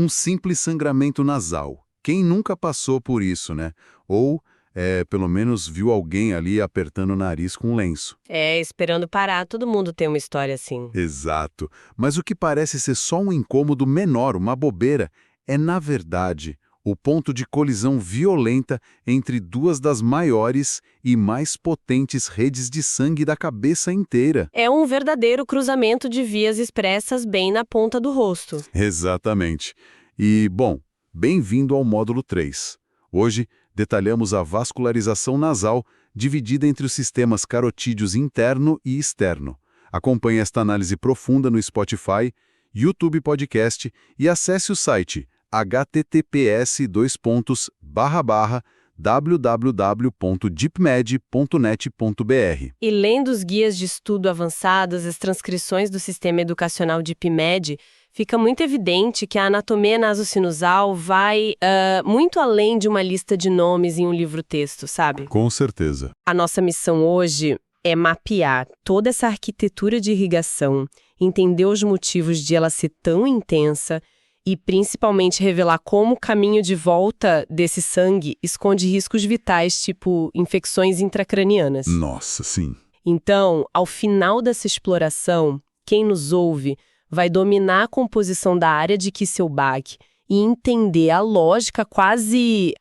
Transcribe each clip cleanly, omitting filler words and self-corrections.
Um simples sangramento nasal. Quem nunca passou por isso, né? Ou, pelo menos, viu alguém ali apertando o nariz com um lenço. Esperando parar, todo mundo tem uma história assim. Exato. Mas o que parece ser só um incômodo menor, uma bobeira, é, na verdade, o ponto de colisão violenta entre duas das maiores e mais potentes redes de sangue da cabeça inteira. É um verdadeiro cruzamento de vias expressas bem na ponta do rosto. Exatamente. E, bom, bem-vindo ao módulo 3. Hoje, detalhamos a vascularização nasal dividida entre os sistemas carotídeos interno e externo. Acompanhe esta análise profunda no Spotify, YouTube Podcast e acesse o site https://www.deepmed.net.br. E lendo os guias de estudo avançados, as transcrições do Sistema Educacional DeepMed, fica muito evidente que a anatomia nasosinusal vai muito além de uma lista de nomes em um livro-texto, sabe? Com certeza. A nossa missão hoje é mapear toda essa arquitetura de irrigação, entender os motivos de ela ser tão intensa e principalmente revelar como o caminho de volta desse sangue esconde riscos vitais, tipo infecções intracranianas. Nossa, sim. Então, ao final dessa exploração, quem nos ouve vai dominar a composição da área de Kisselbach e entender a lógica quase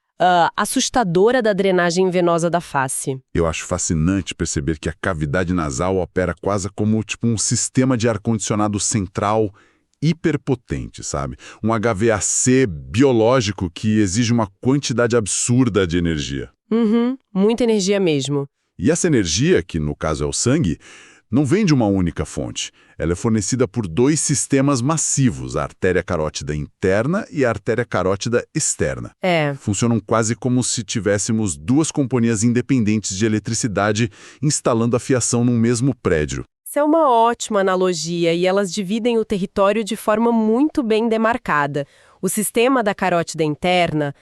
assustadora da drenagem venosa da face. Eu acho fascinante perceber que a cavidade nasal opera quase como um sistema de ar-condicionado central hiperpotente, sabe? Um HVAC biológico que exige uma quantidade absurda de energia. Muita energia mesmo. E essa energia, que no caso é o sangue, não vem de uma única fonte. Ela é fornecida por dois sistemas massivos, a artéria carótida interna e a artéria carótida externa. Funcionam quase como se tivéssemos duas companhias independentes de eletricidade instalando a fiação num mesmo prédio. Isso é uma ótima analogia e elas dividem o território de forma muito bem demarcada. O sistema da carótida interna,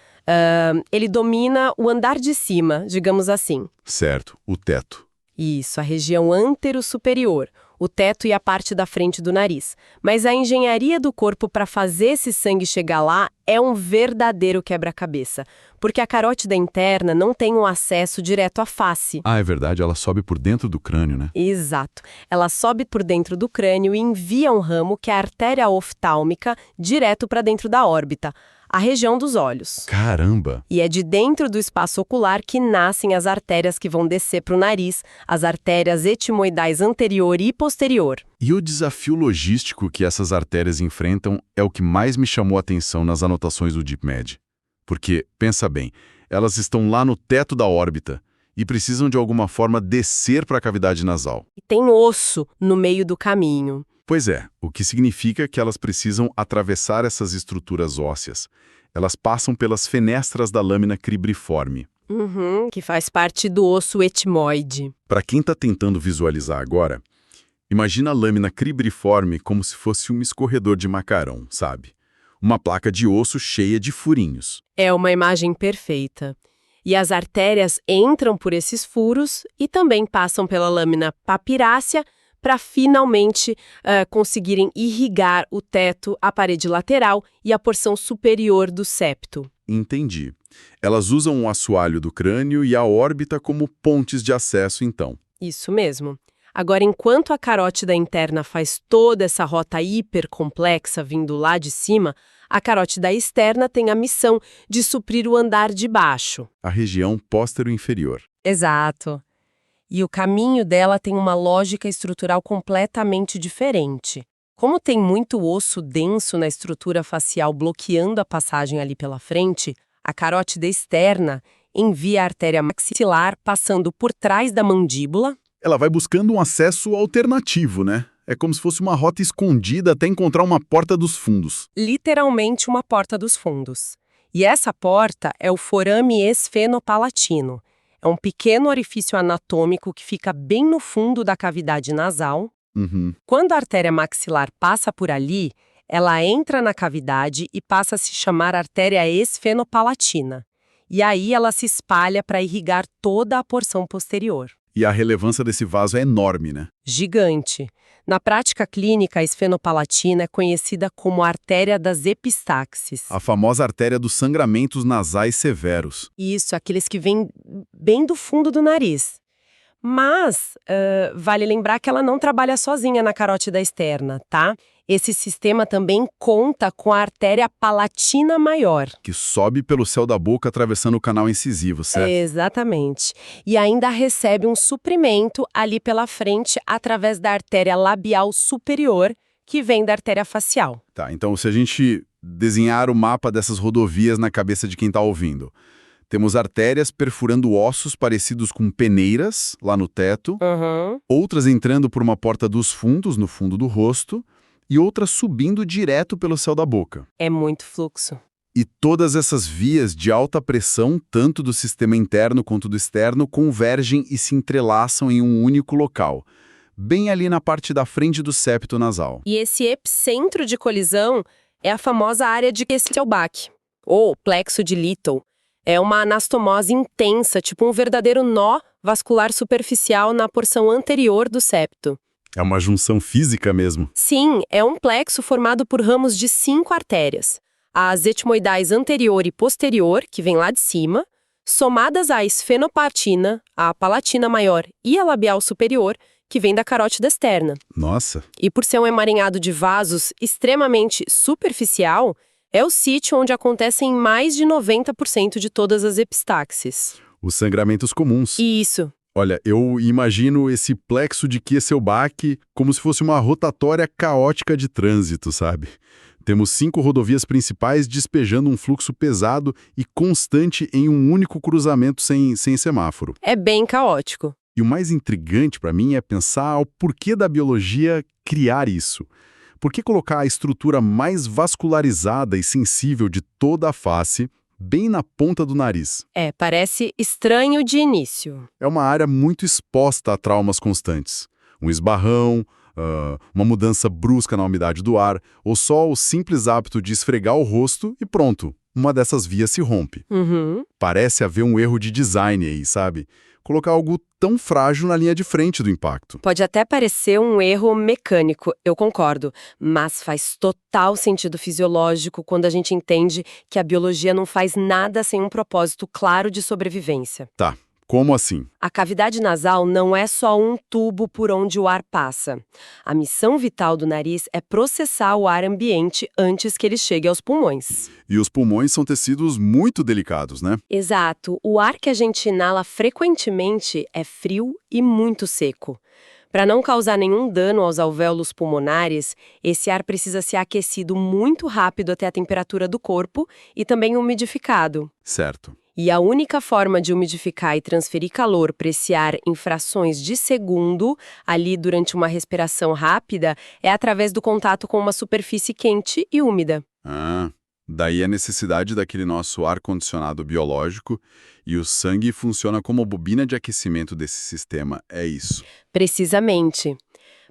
ele domina o andar de cima, digamos assim. Certo, o teto. Isso, a região antero-superior, o teto e a parte da frente do nariz. Mas a engenharia do corpo para fazer esse sangue chegar lá é um verdadeiro quebra-cabeça, porque a carótida interna não tem um acesso direto à face. Ah, é verdade, ela sobe por dentro do crânio, né? Exato. Ela sobe por dentro do crânio e envia um ramo, que é a artéria oftálmica, direto para dentro da órbita, a região dos olhos. Caramba! E é de dentro do espaço ocular que nascem as artérias que vão descer para o nariz, as artérias etimoidais anterior e posterior. E o desafio logístico que essas artérias enfrentam é o que mais me chamou a atenção nas anotações do DeepMed. Porque, pensa bem, elas estão lá no teto da órbita e precisam de alguma forma descer para a cavidade nasal. E tem osso no meio do caminho. Pois é, o que significa que elas precisam atravessar essas estruturas ósseas. Elas passam pelas fenestras da lâmina cribriforme. Que faz parte do osso etimoide. Para quem está tentando visualizar agora, imagina a lâmina cribriforme como se fosse um escorredor de macarrão, sabe? Uma placa de osso cheia de furinhos. É uma imagem perfeita. E as artérias entram por esses furos e também passam pela lâmina papirácea para finalmente conseguirem irrigar o teto, a parede lateral e a porção superior do septo. Entendi. Elas usam o assoalho do crânio e a órbita como pontes de acesso, então. Isso mesmo. Agora, enquanto a carótida interna faz toda essa rota hipercomplexa vindo lá de cima, a carótida externa tem a missão de suprir o andar de baixo. A região póstero-inferior. Exato. E o caminho dela tem uma lógica estrutural completamente diferente. Como tem muito osso denso na estrutura facial bloqueando a passagem ali pela frente, a carótida externa envia a artéria maxilar passando por trás da mandíbula. Ela vai buscando um acesso alternativo, né? É como se fosse uma rota escondida até encontrar uma porta dos fundos. Literalmente uma porta dos fundos. E essa porta é o forame esfenopalatino. É um pequeno orifício anatômico que fica bem no fundo da cavidade nasal. Quando a artéria maxilar passa por ali, ela entra na cavidade e passa a se chamar artéria esfenopalatina. E aí ela se espalha para irrigar toda a porção posterior. E a relevância desse vaso é enorme, né? Gigante. Na prática clínica, a esfenopalatina é conhecida como artéria das epistaxis. A famosa artéria dos sangramentos nasais severos. Isso, aqueles que vêm bem do fundo do nariz. Mas, vale lembrar que ela não trabalha sozinha na carótida externa, tá? Esse sistema também conta com a artéria palatina maior. Que sobe pelo céu da boca atravessando o canal incisivo, certo? Exatamente. E ainda recebe um suprimento ali pela frente através da artéria labial superior, que vem da artéria facial. Tá, então se a gente desenhar o mapa dessas rodovias na cabeça de quem está ouvindo, temos artérias perfurando ossos parecidos com peneiras lá no teto, outras entrando por uma porta dos fundos, no fundo do rosto, e outras subindo direto pelo céu da boca. É muito fluxo. E todas essas vias de alta pressão, tanto do sistema interno quanto do externo, convergem e se entrelaçam em um único local, bem ali na parte da frente do septo nasal. E esse epicentro de colisão é a famosa área de Kesselbach, ou plexo de Little. É uma anastomose intensa, tipo um verdadeiro nó vascular superficial na porção anterior do septo. É uma junção física mesmo. Sim, é um plexo formado por ramos de 5 artérias. As etimoidais anterior e posterior, que vem lá de cima, somadas à esfenopalatina, a palatina maior e a labial superior, que vem da carótida externa. Nossa! E por ser um emaranhado de vasos extremamente superficial, é o sítio onde acontecem mais de 90% de todas as epistaxis. Os sangramentos comuns. Isso. Olha, eu imagino esse plexo de Kesselbach como se fosse uma rotatória caótica de trânsito, sabe? Temos 5 rodovias principais despejando um fluxo pesado e constante em um único cruzamento sem semáforo. É bem caótico. E o mais intrigante para mim é pensar o porquê da biologia criar isso. Por que colocar a estrutura mais vascularizada e sensível de toda a face bem na ponta do nariz? Parece estranho de início. É uma área muito exposta a traumas constantes. Um esbarrão, uma mudança brusca na umidade do ar, ou só o simples hábito de esfregar o rosto e pronto, uma dessas vias se rompe. Parece haver um erro de design aí, sabe? Colocar algo tão frágil na linha de frente do impacto. Pode até parecer um erro mecânico, eu concordo, mas faz total sentido fisiológico quando a gente entende que a biologia não faz nada sem um propósito claro de sobrevivência. Tá, como assim? A cavidade nasal não é só um tubo por onde o ar passa. A missão vital do nariz é processar o ar ambiente antes que ele chegue aos pulmões. E os pulmões são tecidos muito delicados, né? Exato. O ar que a gente inala frequentemente é frio e muito seco. Para não causar nenhum dano aos alvéolos pulmonares, esse ar precisa ser aquecido muito rápido até a temperatura do corpo e também umidificado. Certo. E a única forma de umidificar e transferir calor para esse ar em frações de segundo, ali durante uma respiração rápida, é através do contato com uma superfície quente e úmida. Daí a necessidade daquele nosso ar-condicionado biológico, e o sangue funciona como bobina de aquecimento desse sistema, é isso? Precisamente.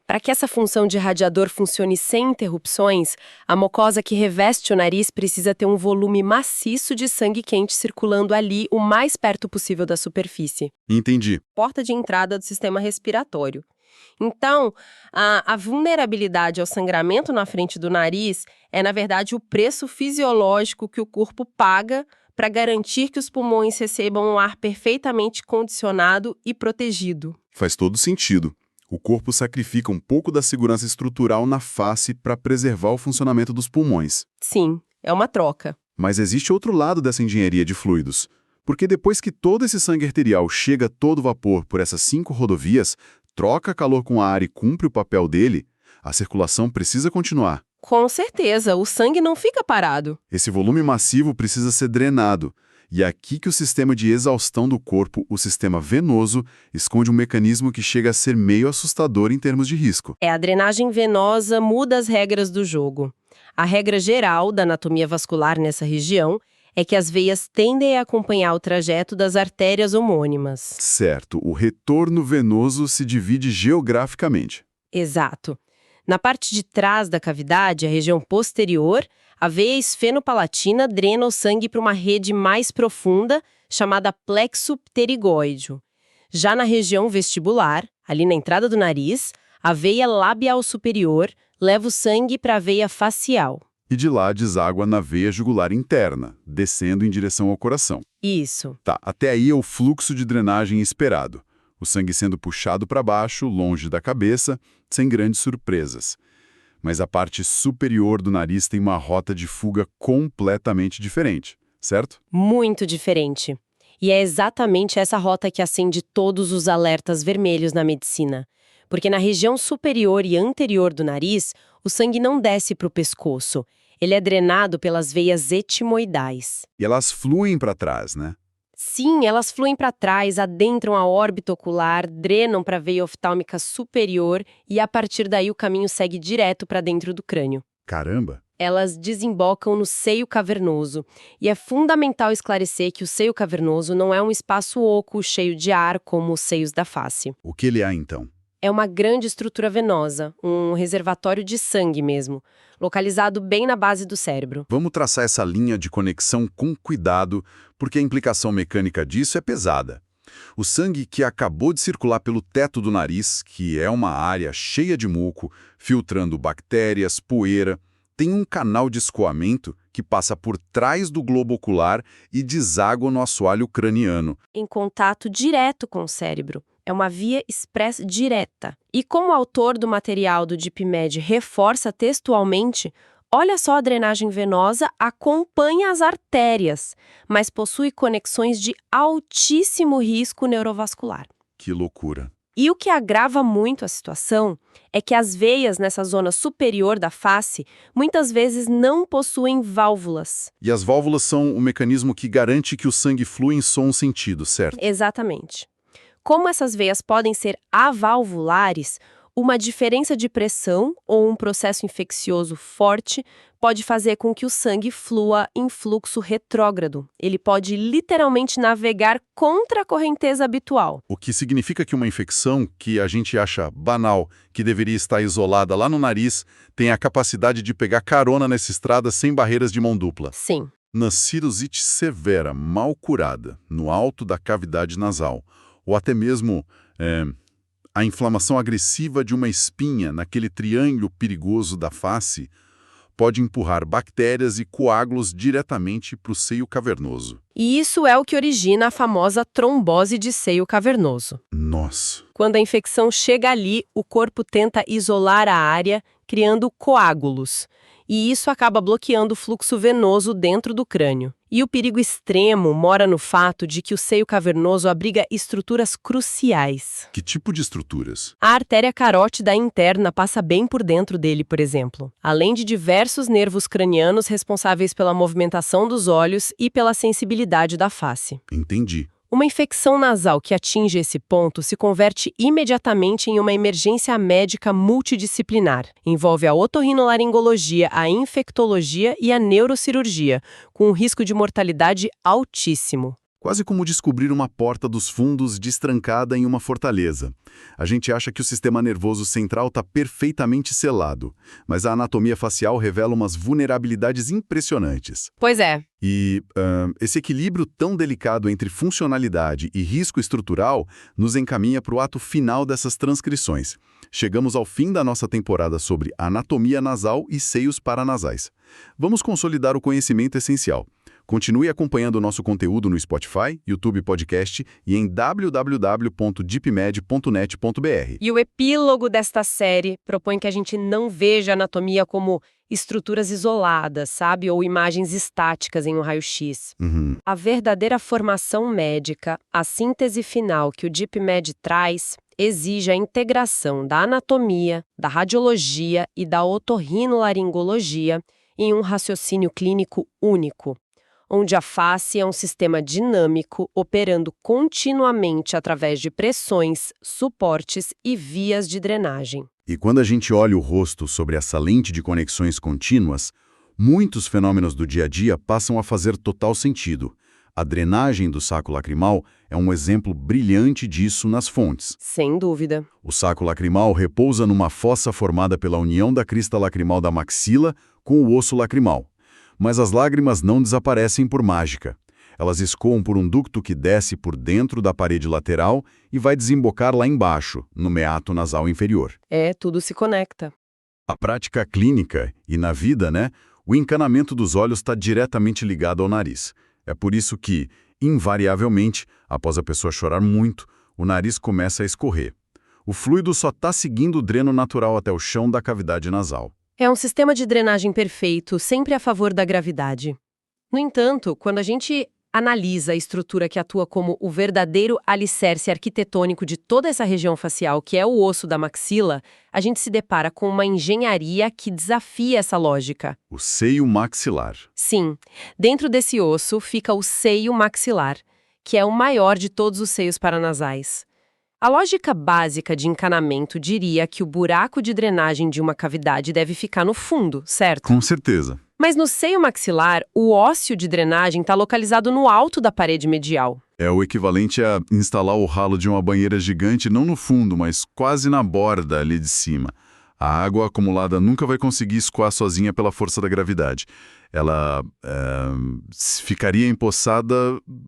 Para que essa função de radiador funcione sem interrupções, a mucosa que reveste o nariz precisa ter um volume maciço de sangue quente circulando ali o mais perto possível da superfície. Entendi. Porta de entrada do sistema respiratório. Então, a vulnerabilidade ao sangramento na frente do nariz é, na verdade, o preço fisiológico que o corpo paga para garantir que os pulmões recebam um ar perfeitamente condicionado e protegido. Faz todo sentido. O corpo sacrifica um pouco da segurança estrutural na face para preservar o funcionamento dos pulmões. Sim, é uma troca. Mas existe outro lado dessa engenharia de fluidos. Porque depois que todo esse sangue arterial chega a todo vapor por essas 5 rodovias, troca calor com ar e cumpre o papel dele, a circulação precisa continuar. Com certeza, o sangue não fica parado. Esse volume massivo precisa ser drenado. E é aqui que o sistema de exaustão do corpo, o sistema venoso, esconde um mecanismo que chega a ser meio assustador em termos de risco. A drenagem venosa muda as regras do jogo. A regra geral da anatomia vascular nessa região é que as veias tendem a acompanhar o trajeto das artérias homônimas. Certo, o retorno venoso se divide geograficamente. Exato. Na parte de trás da cavidade, a região posterior, a veia esfenopalatina drena o sangue para uma rede mais profunda, chamada plexo pterigóideo. Já na região vestibular, ali na entrada do nariz, A veia labial superior leva o sangue para a veia facial. E de lá deságua na veia jugular interna, descendo em direção ao coração. Isso. Tá, até aí é o fluxo de drenagem esperado. O sangue sendo puxado para baixo, longe da cabeça, sem grandes surpresas. Mas a parte superior do nariz tem uma rota de fuga completamente diferente, certo? Muito diferente. E é exatamente essa rota que acende todos os alertas vermelhos na medicina. Porque na região superior e anterior do nariz, o sangue não desce para o pescoço. Ele é drenado pelas veias etimoidais. E elas fluem para trás, né? Sim, elas fluem para trás, adentram a órbita ocular, drenam para a veia oftálmica superior e a partir daí o caminho segue direto para dentro do crânio. Caramba! Elas desembocam no seio cavernoso. E é fundamental esclarecer que o seio cavernoso não é um espaço oco cheio de ar como os seios da face. O que ele é, então? É uma grande estrutura venosa, um reservatório de sangue mesmo, localizado bem na base do cérebro. Vamos traçar essa linha de conexão com cuidado, porque a implicação mecânica disso é pesada. O sangue que acabou de circular pelo teto do nariz, que é uma área cheia de muco, filtrando bactérias, poeira, tem um canal de escoamento que passa por trás do globo ocular e deságua no assoalho craniano. Em contato direto com o cérebro. É uma via express direta. E como o autor do material do DeepMed reforça textualmente, olha só, a drenagem venosa acompanha as artérias, mas possui conexões de altíssimo risco neurovascular. Que loucura! E o que agrava muito a situação é que as veias nessa zona superior da face muitas vezes não possuem válvulas. E as válvulas são o mecanismo que garante que o sangue flui em só um sentido, certo? Exatamente. Como essas veias podem ser avalvulares, uma diferença de pressão ou um processo infeccioso forte pode fazer com que o sangue flua em fluxo retrógrado. Ele pode literalmente navegar contra a correnteza habitual. O que significa que uma infecção que a gente acha banal, que deveria estar isolada lá no nariz, tem a capacidade de pegar carona nessa estrada sem barreiras de mão dupla. Sim. Na cirrosite severa, mal curada, no alto da cavidade nasal, ou até mesmo a inflamação agressiva de uma espinha naquele triângulo perigoso da face, pode empurrar bactérias e coágulos diretamente para o seio cavernoso. E isso é o que origina a famosa trombose de seio cavernoso. Nossa! Quando a infecção chega ali, o corpo tenta isolar a área, criando coágulos. E isso acaba bloqueando o fluxo venoso dentro do crânio. E o perigo extremo mora no fato de que o seio cavernoso abriga estruturas cruciais. Que tipo de estruturas? A artéria carótida interna passa bem por dentro dele, por exemplo, além de diversos nervos cranianos responsáveis pela movimentação dos olhos e pela sensibilidade da face. Entendi. Uma infecção nasal que atinge esse ponto se converte imediatamente em uma emergência médica multidisciplinar. Envolve a otorrinolaringologia, a infectologia e a neurocirurgia, com um risco de mortalidade altíssimo. Quase como descobrir uma porta dos fundos destrancada em uma fortaleza. A gente acha que o sistema nervoso central está perfeitamente selado, mas a anatomia facial revela umas vulnerabilidades impressionantes. Pois é. E esse equilíbrio tão delicado entre funcionalidade e risco estrutural nos encaminha para o ato final dessas transcrições. Chegamos ao fim da nossa temporada sobre anatomia nasal e seios paranasais. Vamos consolidar o conhecimento essencial. Continue acompanhando o nosso conteúdo no Spotify, YouTube Podcast e em www.deepmed.net.br. E o epílogo desta série propõe que a gente não veja a anatomia como estruturas isoladas, sabe? Ou imagens estáticas em um raio-x. A verdadeira formação médica, a síntese final que o DeepMed traz, exige a integração da anatomia, da radiologia e da otorrinolaringologia em um raciocínio clínico único, onde a face é um sistema dinâmico operando continuamente através de pressões, suportes e vias de drenagem. E quando a gente olha o rosto sobre essa lente de conexões contínuas, muitos fenômenos do dia a dia passam a fazer total sentido. A drenagem do saco lacrimal é um exemplo brilhante disso nas fontes. Sem dúvida. O saco lacrimal repousa numa fossa formada pela união da crista lacrimal da maxila com o osso lacrimal. Mas as lágrimas não desaparecem por mágica. Elas escoam por um ducto que desce por dentro da parede lateral e vai desembocar lá embaixo, no meato nasal inferior. Tudo se conecta. A prática clínica e na vida, o encanamento dos olhos está diretamente ligado ao nariz. É por isso que, invariavelmente, após a pessoa chorar muito, o nariz começa a escorrer. O fluido só está seguindo o dreno natural até o chão da cavidade nasal. É um sistema de drenagem perfeito, sempre a favor da gravidade. No entanto, quando a gente analisa a estrutura que atua como o verdadeiro alicerce arquitetônico de toda essa região facial, que é o osso da maxila, a gente se depara com uma engenharia que desafia essa lógica. O seio maxilar. Sim, dentro desse osso fica o seio maxilar, que é o maior de todos os seios paranasais. A lógica básica de encanamento diria que o buraco de drenagem de uma cavidade deve ficar no fundo, certo? Com certeza. Mas no seio maxilar, o ósseo de drenagem está localizado no alto da parede medial. É o equivalente a instalar o ralo de uma banheira gigante não no fundo, mas quase na borda ali de cima. A água acumulada nunca vai conseguir escoar sozinha pela força da gravidade. Ela ficaria empoçada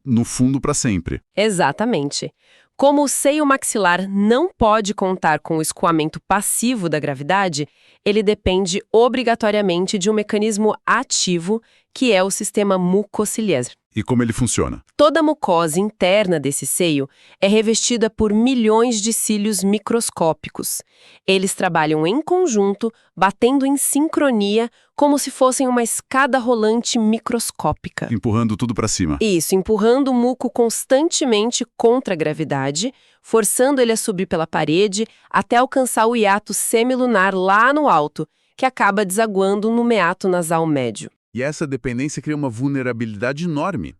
no fundo para sempre. Exatamente. Como o seio maxilar não pode contar com o escoamento passivo da gravidade, ele depende obrigatoriamente de um mecanismo ativo, que é o sistema mucociliar. E como ele funciona? Toda a mucosa interna desse seio é revestida por milhões de cílios microscópicos. Eles trabalham em conjunto, batendo em sincronia, como se fossem uma escada rolante microscópica. Empurrando tudo para cima. Isso, empurrando o muco constantemente contra a gravidade, forçando ele a subir pela parede até alcançar o hiato semilunar lá no alto, que acaba desaguando no meato nasal médio. E essa dependência cria uma vulnerabilidade enorme.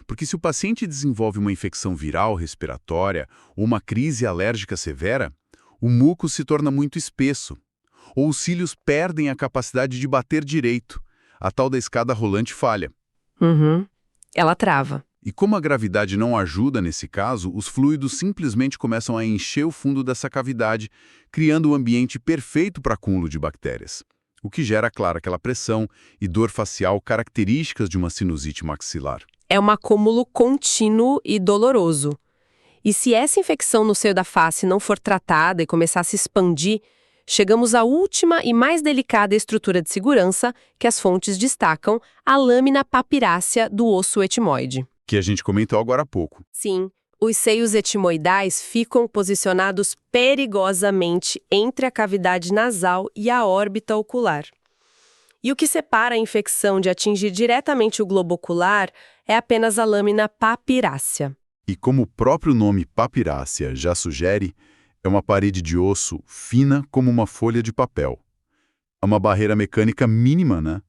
Porque se o paciente desenvolve uma infecção viral respiratória ou uma crise alérgica severa, o muco se torna muito espesso. Ou os cílios perdem a capacidade de bater direito. A tal da escada rolante falha. Ela trava. E como a gravidade não ajuda nesse caso, os fluidos simplesmente começam a encher o fundo dessa cavidade, criando um ambiente perfeito para acúmulo de bactérias. O que gera, claro, aquela pressão e dor facial características de uma sinusite maxilar. É um acúmulo contínuo e doloroso. E se essa infecção no seio da face não for tratada e começar a se expandir, chegamos à última e mais delicada estrutura de segurança que as fontes destacam, a lâmina papirácea do osso etimoide. Que a gente comentou agora há pouco. Sim. Os seios etimoidais ficam posicionados perigosamente entre a cavidade nasal e a órbita ocular. E o que separa a infecção de atingir diretamente o globo ocular é apenas a lâmina papirácea. E como o próprio nome papirácea já sugere, é uma parede de osso fina como uma folha de papel. É uma barreira mecânica mínima,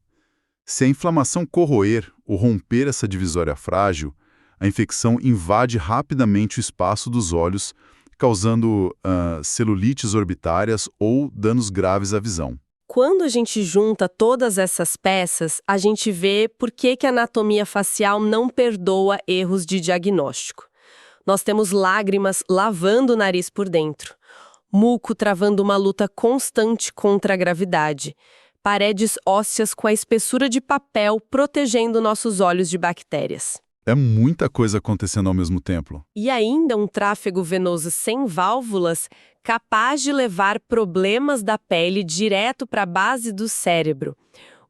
Se a inflamação corroer ou romper essa divisória frágil, a infecção invade rapidamente o espaço dos olhos, causando celulites orbitárias ou danos graves à visão. Quando a gente junta todas essas peças, a gente vê por que a anatomia facial não perdoa erros de diagnóstico. Nós temos lágrimas lavando o nariz por dentro, muco travando uma luta constante contra a gravidade, paredes ósseas com a espessura de papel protegendo nossos olhos de bactérias. É muita coisa acontecendo ao mesmo tempo. E ainda um tráfego venoso sem válvulas capaz de levar problemas da pele direto para a base do cérebro.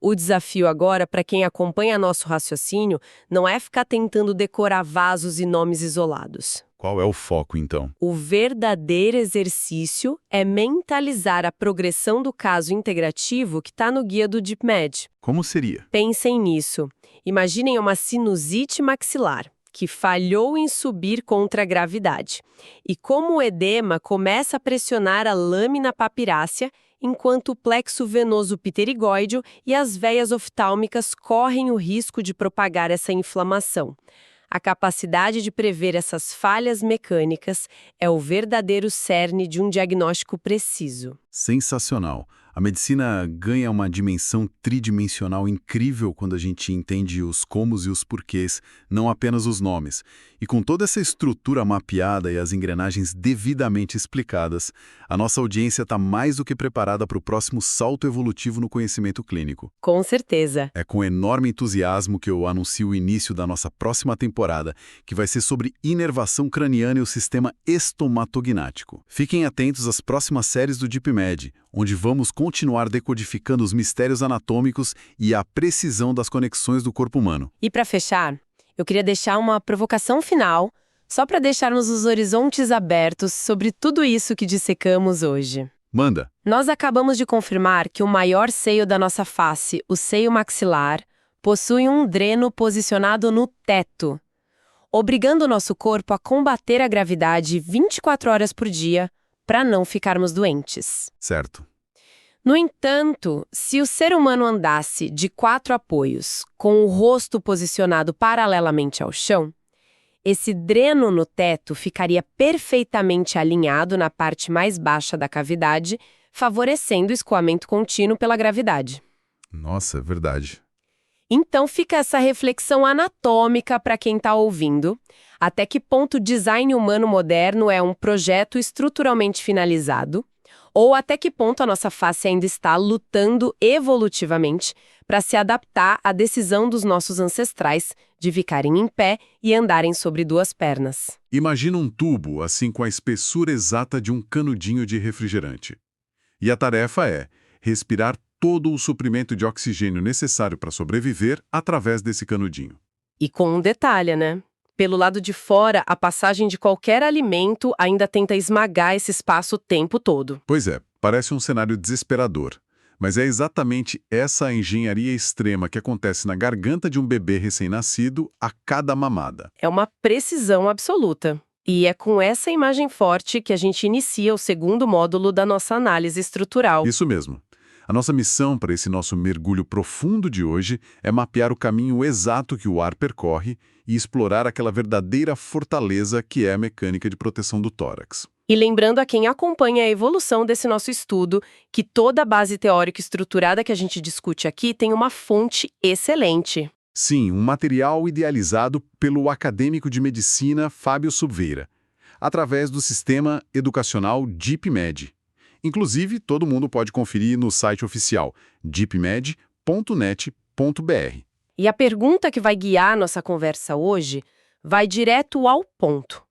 O desafio agora, para quem acompanha nosso raciocínio, não é ficar tentando decorar vasos e nomes isolados. Qual é o foco, então? O verdadeiro exercício é mentalizar a progressão do caso integrativo que está no guia do DeepMed. Como seria? Pensem nisso. Imaginem uma sinusite maxilar, que falhou em subir contra a gravidade. E como o edema começa a pressionar a lâmina papirácea, enquanto o plexo venoso pterigóideo e as veias oftálmicas correm o risco de propagar essa inflamação. A capacidade de prever essas falhas mecânicas é o verdadeiro cerne de um diagnóstico preciso. Sensacional. A medicina ganha uma dimensão tridimensional incrível quando a gente entende os comos e os porquês, não apenas os nomes. E com toda essa estrutura mapeada e as engrenagens devidamente explicadas, a nossa audiência está mais do que preparada para o próximo salto evolutivo no conhecimento clínico. Com certeza. É com enorme entusiasmo que eu anuncio o início da nossa próxima temporada, que vai ser sobre inervação craniana e o sistema estomatognático. Fiquem atentos às próximas séries do DeepMed, onde vamos continuar decodificando os mistérios anatômicos e a precisão das conexões do corpo humano. E para fechar, eu queria deixar uma provocação final, só para deixarmos os horizontes abertos sobre tudo isso que dissecamos hoje. Manda! Nós acabamos de confirmar que o maior seio da nossa face, o seio maxilar, possui um dreno posicionado no teto, obrigando o nosso corpo a combater a gravidade 24 horas por dia para não ficarmos doentes. Certo. No entanto, se o ser humano andasse de 4 apoios, com o rosto posicionado paralelamente ao chão, esse dreno no teto ficaria perfeitamente alinhado na parte mais baixa da cavidade, favorecendo o escoamento contínuo pela gravidade. Nossa, é verdade. Então fica essa reflexão anatômica para quem está ouvindo. Até que ponto o design humano moderno é um projeto estruturalmente finalizado? Ou até que ponto a nossa face ainda está lutando evolutivamente para se adaptar à decisão dos nossos ancestrais de ficarem em pé e andarem sobre 2 pernas? Imagina um tubo, assim com a espessura exata de um canudinho de refrigerante. E a tarefa é respirar todo o suprimento de oxigênio necessário para sobreviver através desse canudinho. E com um detalhe, né? Pelo lado de fora, a passagem de qualquer alimento ainda tenta esmagar esse espaço o tempo todo. Pois é, parece um cenário desesperador. Mas é exatamente essa engenharia extrema que acontece na garganta de um bebê recém-nascido a cada mamada. É uma precisão absoluta. E é com essa imagem forte que a gente inicia o segundo módulo da nossa análise estrutural. Isso mesmo. A nossa missão para esse nosso mergulho profundo de hoje é mapear o caminho exato que o ar percorre e explorar aquela verdadeira fortaleza que é a mecânica de proteção do tórax. E lembrando a quem acompanha a evolução desse nosso estudo, que toda a base teórica estruturada que a gente discute aqui tem uma fonte excelente. Sim, um material idealizado pelo acadêmico de medicina Fábio Subveira, através do sistema educacional DeepMed. Inclusive, todo mundo pode conferir no site oficial deepmed.net.br. E a pergunta que vai guiar nossa conversa hoje vai direto ao ponto.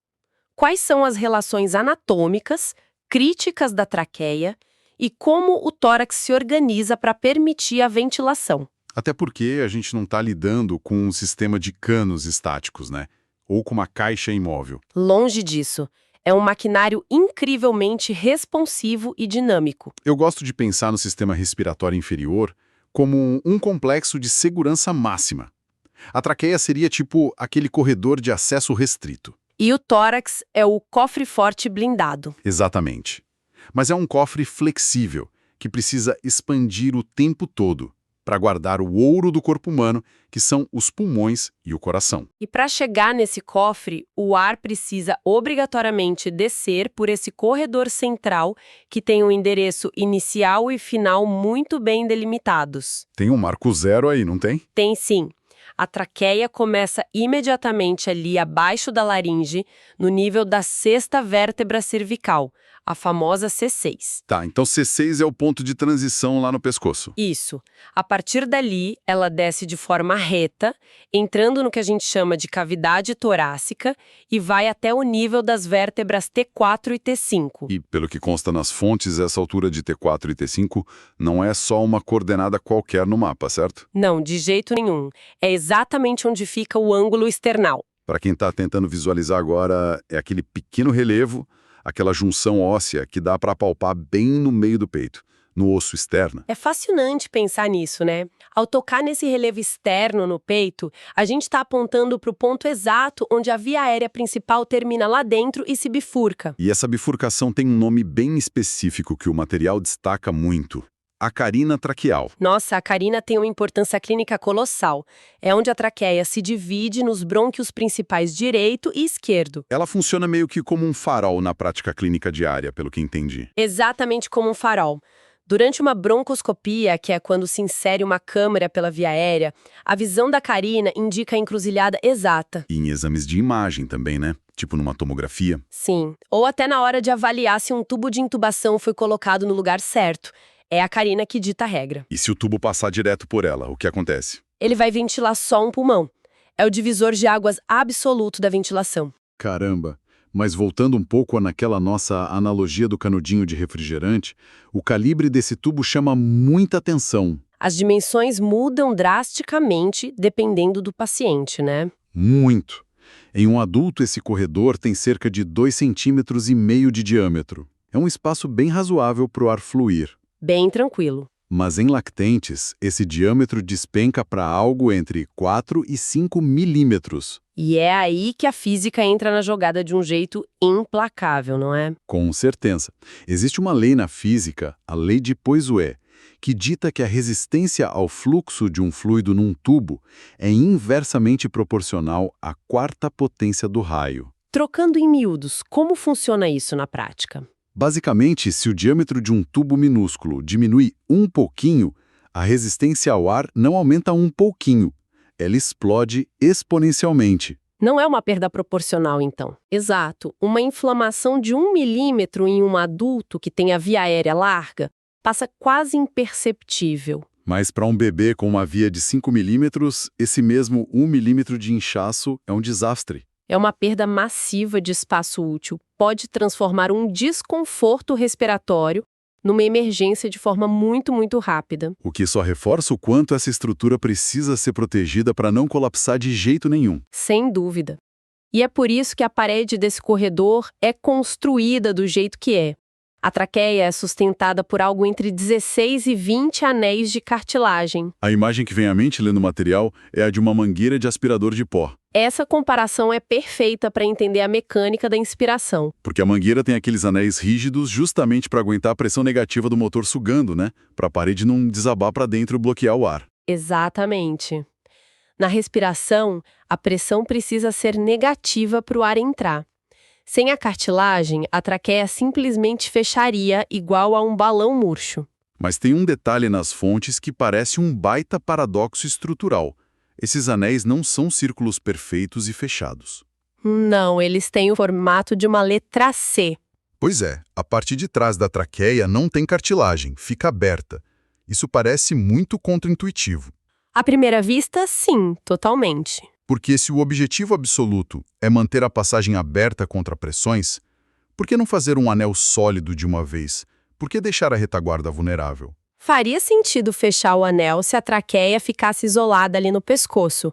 Quais são as relações anatômicas, críticas da traqueia e como o tórax se organiza para permitir a ventilação? Até porque a gente não está lidando com um sistema de canos estáticos, né? Ou com uma caixa imóvel. Longe disso. É um maquinário incrivelmente responsivo e dinâmico. Eu gosto de pensar no sistema respiratório inferior como um complexo de segurança máxima. A traqueia seria tipo aquele corredor de acesso restrito. E o tórax é o cofre forte blindado. Exatamente. Mas é um cofre flexível, que precisa expandir o tempo todo para guardar o ouro do corpo humano, que são os pulmões e o coração. E para chegar nesse cofre, o ar precisa obrigatoriamente descer por esse corredor central que tem um endereço inicial e final muito bem delimitados. Tem um marco zero aí, não tem? Tem sim. A traqueia começa imediatamente ali abaixo da laringe, no nível da 6ª vértebra cervical, a famosa C6. Tá, então C6 é o ponto de transição lá no pescoço. Isso. A partir dali, ela desce de forma reta, entrando no que a gente chama de cavidade torácica e vai até o nível das vértebras T4 e T5. E, pelo que consta nas fontes, essa altura de T4 e T5 não é só uma coordenada qualquer no mapa, certo? Não, de jeito nenhum. É exatamente onde fica o ângulo external. Para quem está tentando visualizar agora, é aquele pequeno relevo, aquela junção óssea que dá para palpar bem no meio do peito, no osso externo. É fascinante pensar nisso, né? Ao tocar nesse relevo externo no peito, a gente está apontando para o ponto exato onde a via aérea principal termina lá dentro e se bifurca. E essa bifurcação tem um nome bem específico que o material destaca muito. A carina traqueal. Nossa, a carina tem uma importância clínica colossal. É onde a traqueia se divide nos brônquios principais direito e esquerdo. Ela funciona meio que como um farol na prática clínica diária, pelo que entendi. Exatamente como um farol. Durante uma broncoscopia, que é quando se insere uma câmera pela via aérea, a visão da carina indica a encruzilhada exata. E em exames de imagem também, né? Tipo numa tomografia. Sim, ou até na hora de avaliar se um tubo de intubação foi colocado no lugar certo. É a carina que dita a regra. E se o tubo passar direto por ela, o que acontece? Ele vai ventilar só um pulmão. É o divisor de águas absoluto da ventilação. Caramba! Mas voltando um pouco naquela nossa analogia do canudinho de refrigerante, o calibre desse tubo chama muita atenção. As dimensões mudam drasticamente dependendo do paciente, né? Muito. Em um adulto, esse corredor tem cerca de 2,5 centímetros de diâmetro. É um espaço bem razoável para o ar fluir. Bem tranquilo. Mas em lactentes, esse diâmetro despenca para algo entre 4 e 5 milímetros. E é aí que a física entra na jogada de um jeito implacável, não é? Com certeza. Existe uma lei na física, a lei de Poinsot, que dita que a resistência ao fluxo de um fluido num tubo é inversamente proporcional à quarta potência do raio. Trocando em miúdos, como funciona isso na prática? Basicamente, se o diâmetro de um tubo minúsculo diminui um pouquinho, a resistência ao ar não aumenta um pouquinho. Ela explode exponencialmente. Não é uma perda proporcional, então. Exato. Uma inflamação de 1 milímetro em um adulto que tem a via aérea larga passa quase imperceptível. Mas para um bebê com uma via de 5 milímetros, esse mesmo 1 milímetro de inchaço é um desastre. É uma perda massiva de espaço útil. Pode transformar um desconforto respiratório numa emergência de forma muito, muito rápida. O que só reforça o quanto essa estrutura precisa ser protegida para não colapsar de jeito nenhum. Sem dúvida. E é por isso que a parede desse corredor é construída do jeito que é. A traqueia é sustentada por algo entre 16 e 20 anéis de cartilagem. A imagem que vem à mente lendo o material é a de uma mangueira de aspirador de pó. Essa comparação é perfeita para entender a mecânica da inspiração. Porque a mangueira tem aqueles anéis rígidos justamente para aguentar a pressão negativa do motor sugando, né? Para a parede não desabar para dentro e bloquear o ar. Exatamente. Na respiração, a pressão precisa ser negativa para o ar entrar. Sem a cartilagem, a traqueia simplesmente fecharia igual a um balão murcho. Mas tem um detalhe nas fontes que parece um baita paradoxo estrutural. Esses anéis não são círculos perfeitos e fechados. Não, eles têm o formato de uma letra C. Pois é, a parte de trás da traqueia não tem cartilagem, fica aberta. Isso parece muito contraintuitivo. À primeira vista, sim, totalmente. Porque se o objetivo absoluto é manter a passagem aberta contra pressões, por que não fazer um anel sólido de uma vez? Por que deixar a retaguarda vulnerável? Faria sentido fechar o anel se a traqueia ficasse isolada ali no pescoço,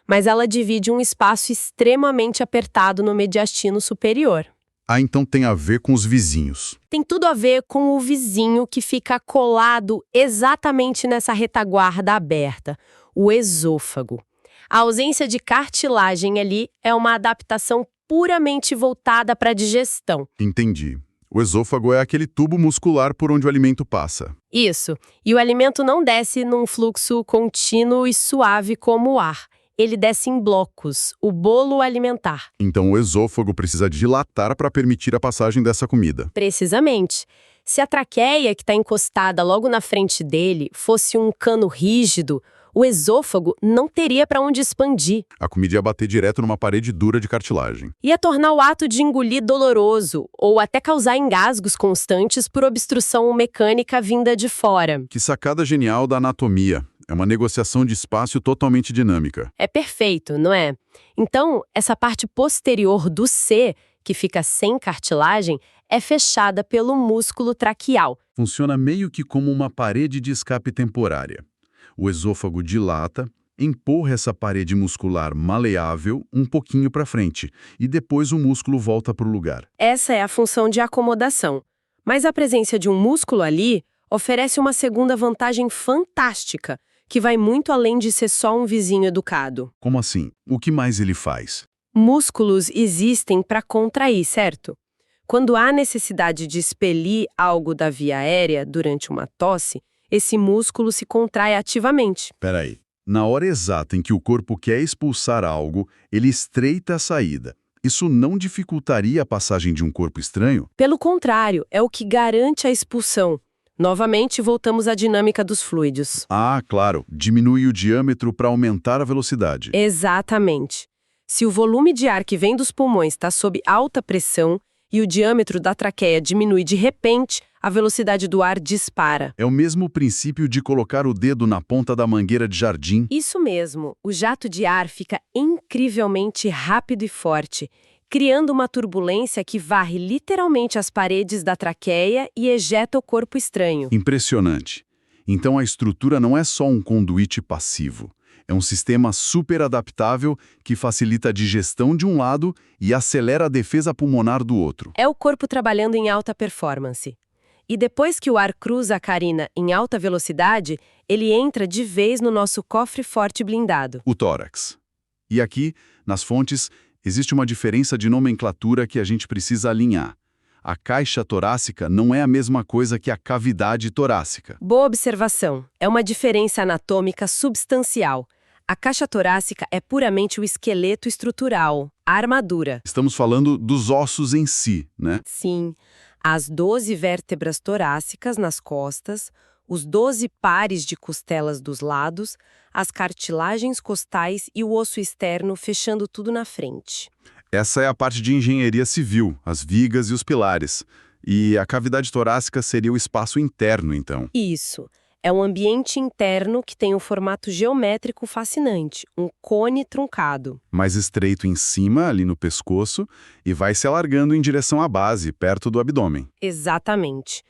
mas ela divide um espaço extremamente apertado no mediastino superior. Ah, então tem a ver com os vizinhos. Tem tudo a ver com o vizinho que fica colado exatamente nessa retaguarda aberta, o esôfago. A ausência de cartilagem ali é uma adaptação puramente voltada para a digestão. Entendi. O esôfago é aquele tubo muscular por onde o alimento passa. Isso. E o alimento não desce num fluxo contínuo e suave como o ar. Ele desce em blocos, o bolo alimentar. Então o esôfago precisa dilatar para permitir a passagem dessa comida. Precisamente. Se a traqueia que está encostada logo na frente dele fosse um cano rígido, o esôfago não teria para onde expandir. A comida ia bater direto numa parede dura de cartilagem. Ia tornar o ato de engolir doloroso, ou até causar engasgos constantes por obstrução mecânica vinda de fora. Que sacada genial da anatomia. É uma negociação de espaço totalmente dinâmica. É perfeito, não é? Então, essa parte posterior do C, que fica sem cartilagem, é fechada pelo músculo traqueal. Funciona meio que como uma parede de escape temporária. O esôfago dilata, empurra essa parede muscular maleável um pouquinho para frente e depois o músculo volta para o lugar. Essa é a função de acomodação. Mas a presença de um músculo ali oferece uma segunda vantagem fantástica, que vai muito além de ser só um vizinho educado. Como assim? O que mais ele faz? Músculos existem para contrair, certo? Quando há necessidade de expelir algo da via aérea durante uma tosse, esse músculo se contrai ativamente. Peraí. Na hora exata em que o corpo quer expulsar algo, ele estreita a saída. Isso não dificultaria a passagem de um corpo estranho? Pelo contrário, é o que garante a expulsão. Novamente, voltamos à dinâmica dos fluidos. Ah, claro, diminui o diâmetro para aumentar a velocidade. Exatamente. Se o volume de ar que vem dos pulmões está sob alta pressão e o diâmetro da traqueia diminui de repente, a velocidade do ar dispara. É o mesmo princípio de colocar o dedo na ponta da mangueira de jardim. Isso mesmo, o jato de ar fica incrivelmente rápido e forte, criando uma turbulência que varre literalmente as paredes da traqueia e ejeta o corpo estranho. Impressionante. Então a estrutura não é só um conduíte passivo. É um sistema super adaptável que facilita a digestão de um lado e acelera a defesa pulmonar do outro. É o corpo trabalhando em alta performance. E depois que o ar cruza a carina em alta velocidade, ele entra de vez no nosso cofre forte blindado. O tórax. E aqui, nas fontes, existe uma diferença de nomenclatura que a gente precisa alinhar. A caixa torácica não é a mesma coisa que a cavidade torácica. Boa observação. É uma diferença anatômica substancial. A caixa torácica é puramente o esqueleto estrutural, a armadura. Estamos falando dos ossos em si, né? Sim, as 12 vértebras torácicas nas costas, os 12 pares de costelas dos lados, as cartilagens costais e o osso externo fechando tudo na frente. Essa é a parte de engenharia civil, as vigas e os pilares. E a cavidade torácica seria o espaço interno, então. Isso. É um ambiente interno que tem um formato geométrico fascinante, um cone truncado. Mais estreito em cima, ali no pescoço, e vai se alargando em direção à base, perto do abdômen. Exatamente.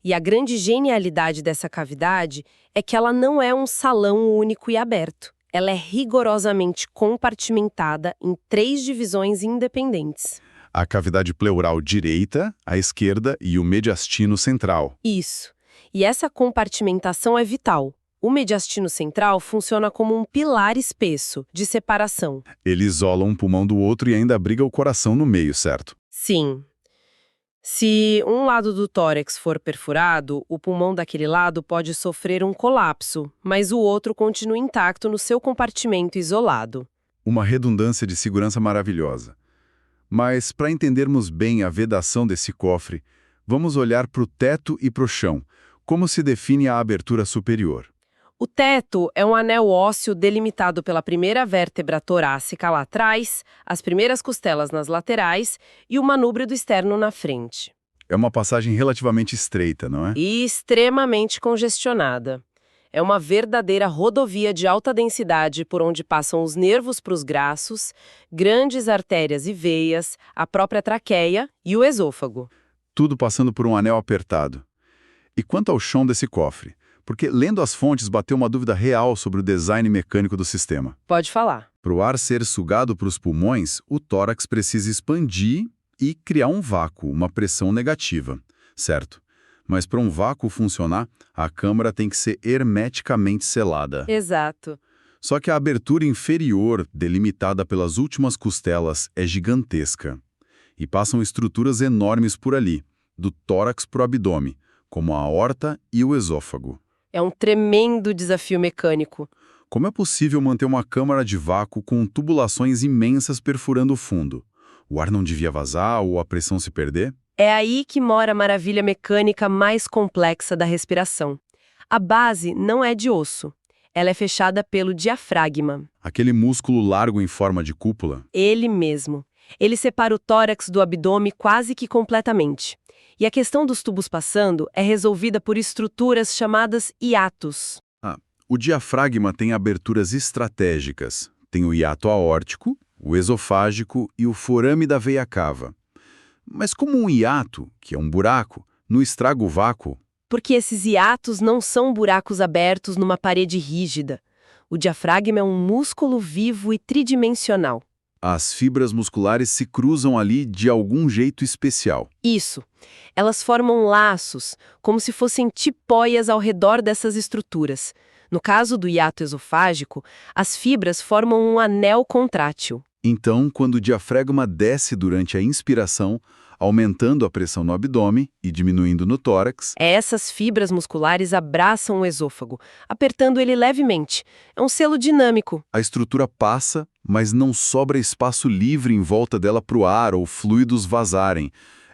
E a grande genialidade dessa cavidade é que ela não é um salão único e aberto. Ela é rigorosamente compartimentada em 3 divisões independentes. A cavidade pleural direita, a esquerda e o mediastino central. Isso. E essa compartimentação é vital. O mediastino central funciona como um pilar espesso, de separação. Ele isola um pulmão do outro e ainda abriga o coração no meio, certo? Sim. Se um lado do tórax for perfurado, o pulmão daquele lado pode sofrer um colapso, mas o outro continua intacto no seu compartimento isolado. Uma redundância de segurança maravilhosa. Mas, para entendermos bem a vedação desse cofre, vamos olhar para o teto e para o chão. Como se define a abertura superior? O teto é um anel ósseo delimitado pela primeira vértebra torácica lá atrás, as primeiras costelas nas laterais e o manúbrio do externo na frente. É uma passagem relativamente estreita, não é? E extremamente congestionada. É uma verdadeira rodovia de alta densidade por onde passam os nervos para os braços, grandes artérias e veias, a própria traqueia e o esôfago. Tudo passando por um anel apertado. E quanto ao chão desse cofre? Porque, lendo as fontes, bateu uma dúvida real sobre o design mecânico do sistema. Pode falar. Para o ar ser sugado para os pulmões, o tórax precisa expandir e criar um vácuo, uma pressão negativa, certo? Mas para um vácuo funcionar, a câmara tem que ser hermeticamente selada. Exato. Só que a abertura inferior, delimitada pelas últimas costelas, é gigantesca. E passam estruturas enormes por ali, do tórax para o abdômen, como a aorta e o esôfago. É um tremendo desafio mecânico. Como é possível manter uma câmara de vácuo com tubulações imensas perfurando o fundo? O ar não devia vazar ou a pressão se perder? É aí que mora a maravilha mecânica mais complexa da respiração. A base não é de osso. Ela é fechada pelo diafragma. Aquele músculo largo em forma de cúpula? Ele mesmo. Ele separa o tórax do abdômen quase que completamente. E a questão dos tubos passando é resolvida por estruturas chamadas hiatos. O diafragma tem aberturas estratégicas. Tem o hiato aórtico, o esofágico e o forame da veia cava. Mas como um hiato, que é um buraco, não estraga o vácuo? Porque esses hiatos não são buracos abertos numa parede rígida. O diafragma é um músculo vivo e tridimensional. As fibras musculares se cruzam ali de algum jeito especial. Isso. Elas formam laços, como se fossem tipóias ao redor dessas estruturas. No caso do hiato esofágico, as fibras formam um anel contrátil. Então, quando o diafragma desce durante a inspiração, aumentando a pressão no abdômen e diminuindo no tórax, Essas fibras musculares abraçam o esôfago, apertando ele levemente. É um selo dinâmico. a estrutura passa, mas não sobra espaço livre em volta dela para o ar ou fluidos vazarem.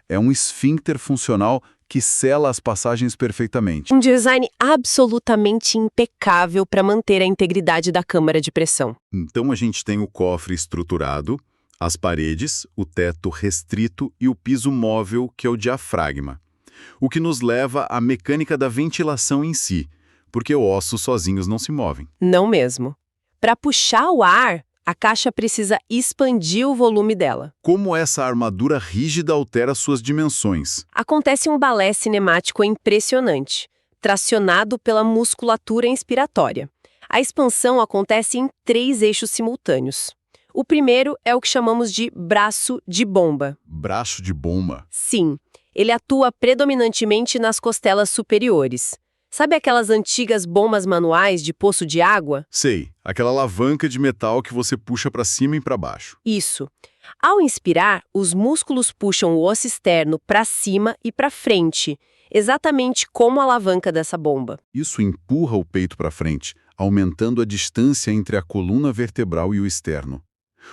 É um esfíncter funcional que sela as passagens perfeitamente. Um design absolutamente impecável para manter a integridade da câmara de pressão. Então a gente tem o cofre estruturado, as paredes, o teto restrito e o piso móvel, que é o diafragma. O que nos leva à mecânica da ventilação em si, porque ossos sozinhos não se movem. Não mesmo. Para puxar o ar, a caixa precisa expandir o volume dela. Como essa armadura rígida altera suas dimensões? Acontece um balé cinemático impressionante, tracionado pela musculatura inspiratória. A expansão acontece em 3 eixos simultâneos. O primeiro é o que chamamos de braço de bomba. Braço de bomba. Sim, ele atua predominantemente nas costelas superiores. Sabe aquelas antigas bombas manuais de poço de água? Sei, aquela alavanca de metal que você puxa para cima e para baixo. Isso. Ao inspirar, os músculos puxam o osso externo para cima e para frente, exatamente como a alavanca dessa bomba. Isso empurra o peito para frente, aumentando a distância entre a coluna vertebral e o externo.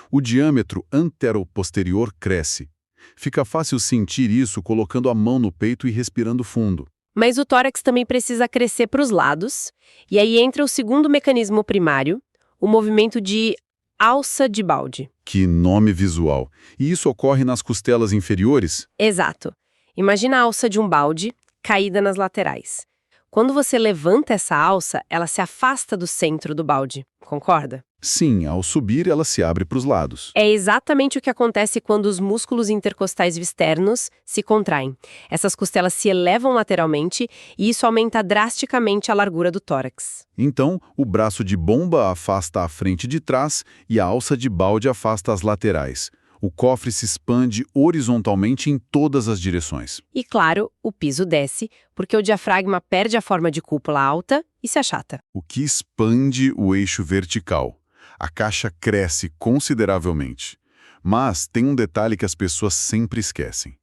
O diâmetro antero-posterior cresce. Fica fácil sentir isso colocando a mão no peito e respirando fundo. Mas o tórax também precisa crescer para os lados, e aí entra o segundo mecanismo primário, o movimento de alça de balde. Que nome visual! E isso ocorre nas costelas inferiores? Exato. Imagina a alça de um balde, caída nas laterais. Quando você levanta essa alça, ela se afasta do centro do balde, concorda? Sim, ao subir ela se abre para os lados. É exatamente o que acontece quando os músculos intercostais externos se contraem. Essas costelas se elevam lateralmente e isso aumenta drasticamente a largura do tórax. Então, o braço de bomba afasta a frente de trás e a alça de balde afasta as laterais. O cofre se expande horizontalmente em todas as direções. E claro, o piso desce, porque o diafragma perde a forma de cúpula alta e se achata. O que expande o eixo vertical. A caixa cresce consideravelmente. Mas tem um detalhe que as pessoas sempre esquecem.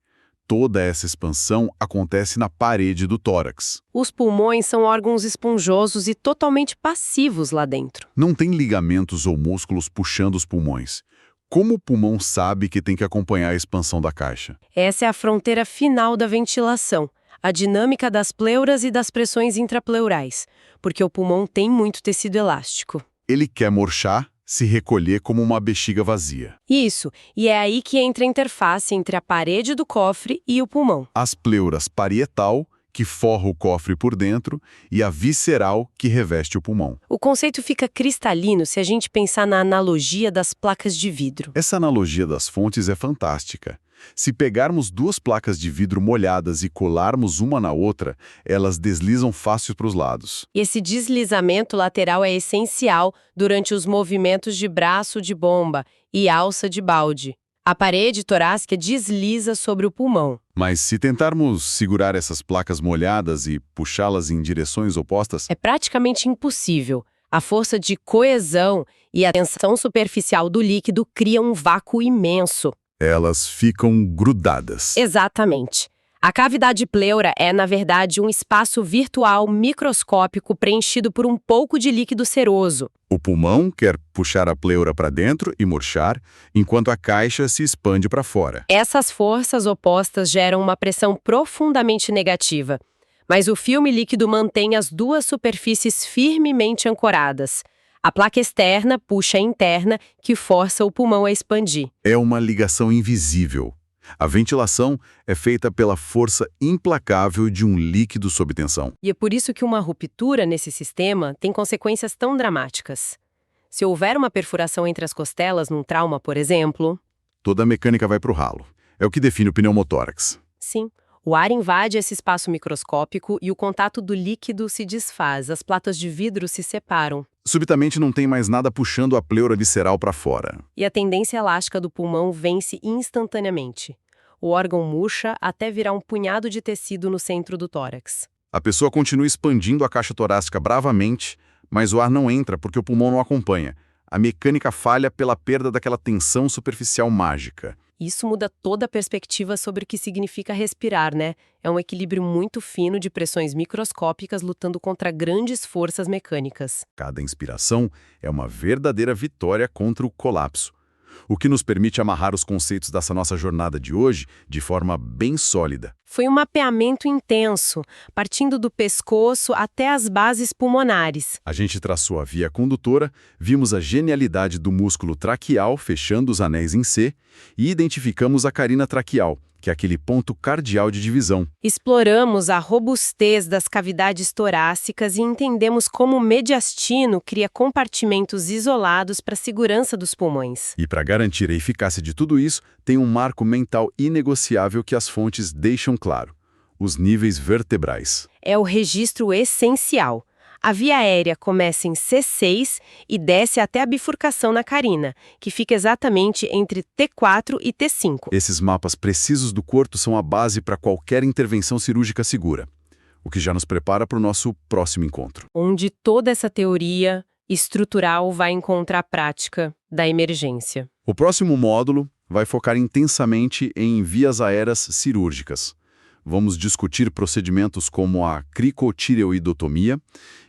Toda essa expansão acontece na parede do tórax. Os pulmões são órgãos esponjosos e totalmente passivos lá dentro. Não tem ligamentos ou músculos puxando os pulmões. Como o pulmão sabe que tem que acompanhar a expansão da caixa? Essa é a fronteira final da ventilação, a dinâmica das pleuras e das pressões intrapleurais, porque o pulmão tem muito tecido elástico. Ele quer murchar, se recolher como uma bexiga vazia. Isso, e é aí que entra a interface entre a parede do cofre e o pulmão. As pleuras parietal, que forra o cofre por dentro, e a visceral, que reveste o pulmão. O conceito fica cristalino se a gente pensar na analogia das placas de vidro. Essa analogia das fontes é fantástica. Se pegarmos 2 placas de vidro molhadas e colarmos uma na outra, elas deslizam fácil para os lados. E esse deslizamento lateral é essencial durante os movimentos de braço de bomba e alça de balde. A parede torácica desliza sobre o pulmão. Mas se tentarmos segurar essas placas molhadas e puxá-las em direções opostas, É praticamente impossível. A força de coesão e a tensão superficial do líquido criam um vácuo imenso. elas ficam grudadas. Exatamente. A cavidade pleura é, na verdade, um espaço virtual microscópico preenchido por um pouco de líquido seroso. O pulmão quer puxar a pleura para dentro e murchar, enquanto a caixa se expande para fora. Essas forças opostas geram uma pressão profundamente negativa, mas o filme líquido mantém as 2 superfícies firmemente ancoradas. A placa externa puxa a interna, que força o pulmão a expandir. É uma ligação invisível. A ventilação é feita pela força implacável de um líquido sob tensão. E é por isso que uma ruptura nesse sistema tem consequências tão dramáticas. Se houver uma perfuração entre as costelas num trauma, por exemplo... Toda a mecânica vai para o ralo. É o que define o pneumotórax. Sim. O ar invade esse espaço microscópico e o contato do líquido se desfaz, as platas de vidro se separam. Subitamente não tem mais nada puxando a pleura visceral para fora. E a tendência elástica do pulmão vence instantaneamente. O órgão murcha até virar um punhado de tecido no centro do tórax. A pessoa continua expandindo a caixa torácica bravamente, mas o ar não entra porque o pulmão não acompanha. A mecânica falha pela perda daquela tensão superficial mágica. Isso muda toda a perspectiva sobre o que significa respirar, né? É um equilíbrio muito fino de pressões microscópicas lutando contra grandes forças mecânicas. Cada inspiração é uma verdadeira vitória contra o colapso. o que nos permite amarrar os conceitos dessa nossa jornada de hoje de forma bem sólida. Foi um mapeamento intenso, partindo do pescoço até as bases pulmonares. A gente traçou a via condutora, vimos a genialidade do músculo traqueal fechando os anéis em C e identificamos a carina traqueal, que é aquele ponto cardial de divisão. Exploramos a robustez das cavidades torácicas e entendemos como o mediastino cria compartimentos isolados para a segurança dos pulmões. E para garantir a eficácia de tudo isso, tem um marco mental inegociável que as fontes deixam claro: os níveis vertebrais. É o registro essencial. A via aérea começa em C6 e desce até a bifurcação na carina, que fica exatamente entre T4 e T5. Esses mapas precisos do corpo são a base para qualquer intervenção cirúrgica segura, o que já nos prepara para o nosso próximo encontro. Onde toda essa teoria estrutural vai encontrar a prática da emergência. O próximo módulo vai focar intensamente em vias aéreas cirúrgicas. Vamos discutir procedimentos como a cricotireoidotomia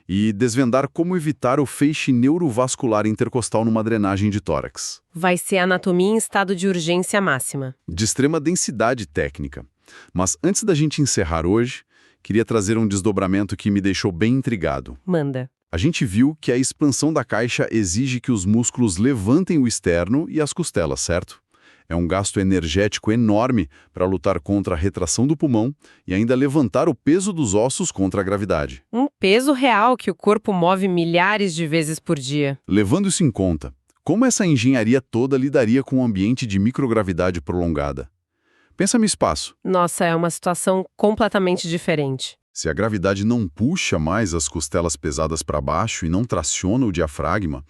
e desvendar como evitar o feixe neurovascular intercostal numa drenagem de tórax. Vai ser anatomia em estado de urgência máxima. De extrema densidade técnica. Mas antes da gente encerrar hoje, queria trazer um desdobramento que me deixou bem intrigado. Manda. A gente viu que a expansão da caixa exige que os músculos levantem o externo e as costelas, certo? É um gasto energético enorme para lutar contra a retração do pulmão e ainda levantar o peso dos ossos contra a gravidade. Um peso real que o corpo move milhares de vezes por dia. Levando isso em conta, como essa engenharia toda lidaria com um ambiente de microgravidade prolongada? Pensa no espaço. Nossa, é uma situação completamente diferente. Se a gravidade não puxa mais as costelas pesadas para baixo e não traciona o diafragma,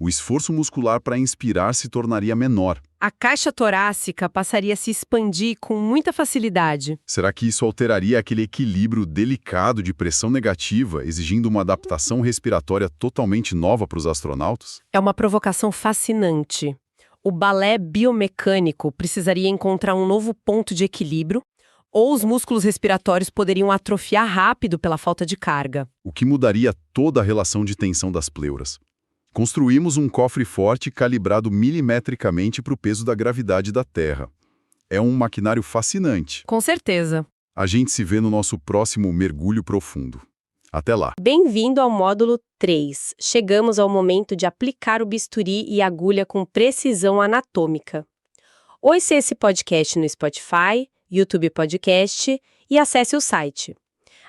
o esforço muscular para inspirar se tornaria menor. A caixa torácica passaria a se expandir com muita facilidade. Será que isso alteraria aquele equilíbrio delicado de pressão negativa, exigindo uma adaptação respiratória totalmente nova para os astronautas? É uma provocação fascinante. O balé biomecânico precisaria encontrar um novo ponto de equilíbrio, ou os músculos respiratórios poderiam atrofiar rápido pela falta de carga. O que mudaria toda a relação de tensão das pleuras. Construímos um cofre forte calibrado milimetricamente para o peso da gravidade da Terra. É um maquinário fascinante. Com certeza. A gente se vê no nosso próximo mergulho profundo. Até lá! Bem-vindo ao módulo 3. Chegamos ao momento de aplicar o bisturi e agulha com precisão anatômica. Ouça esse podcast no Spotify, YouTube Podcast e acesse o site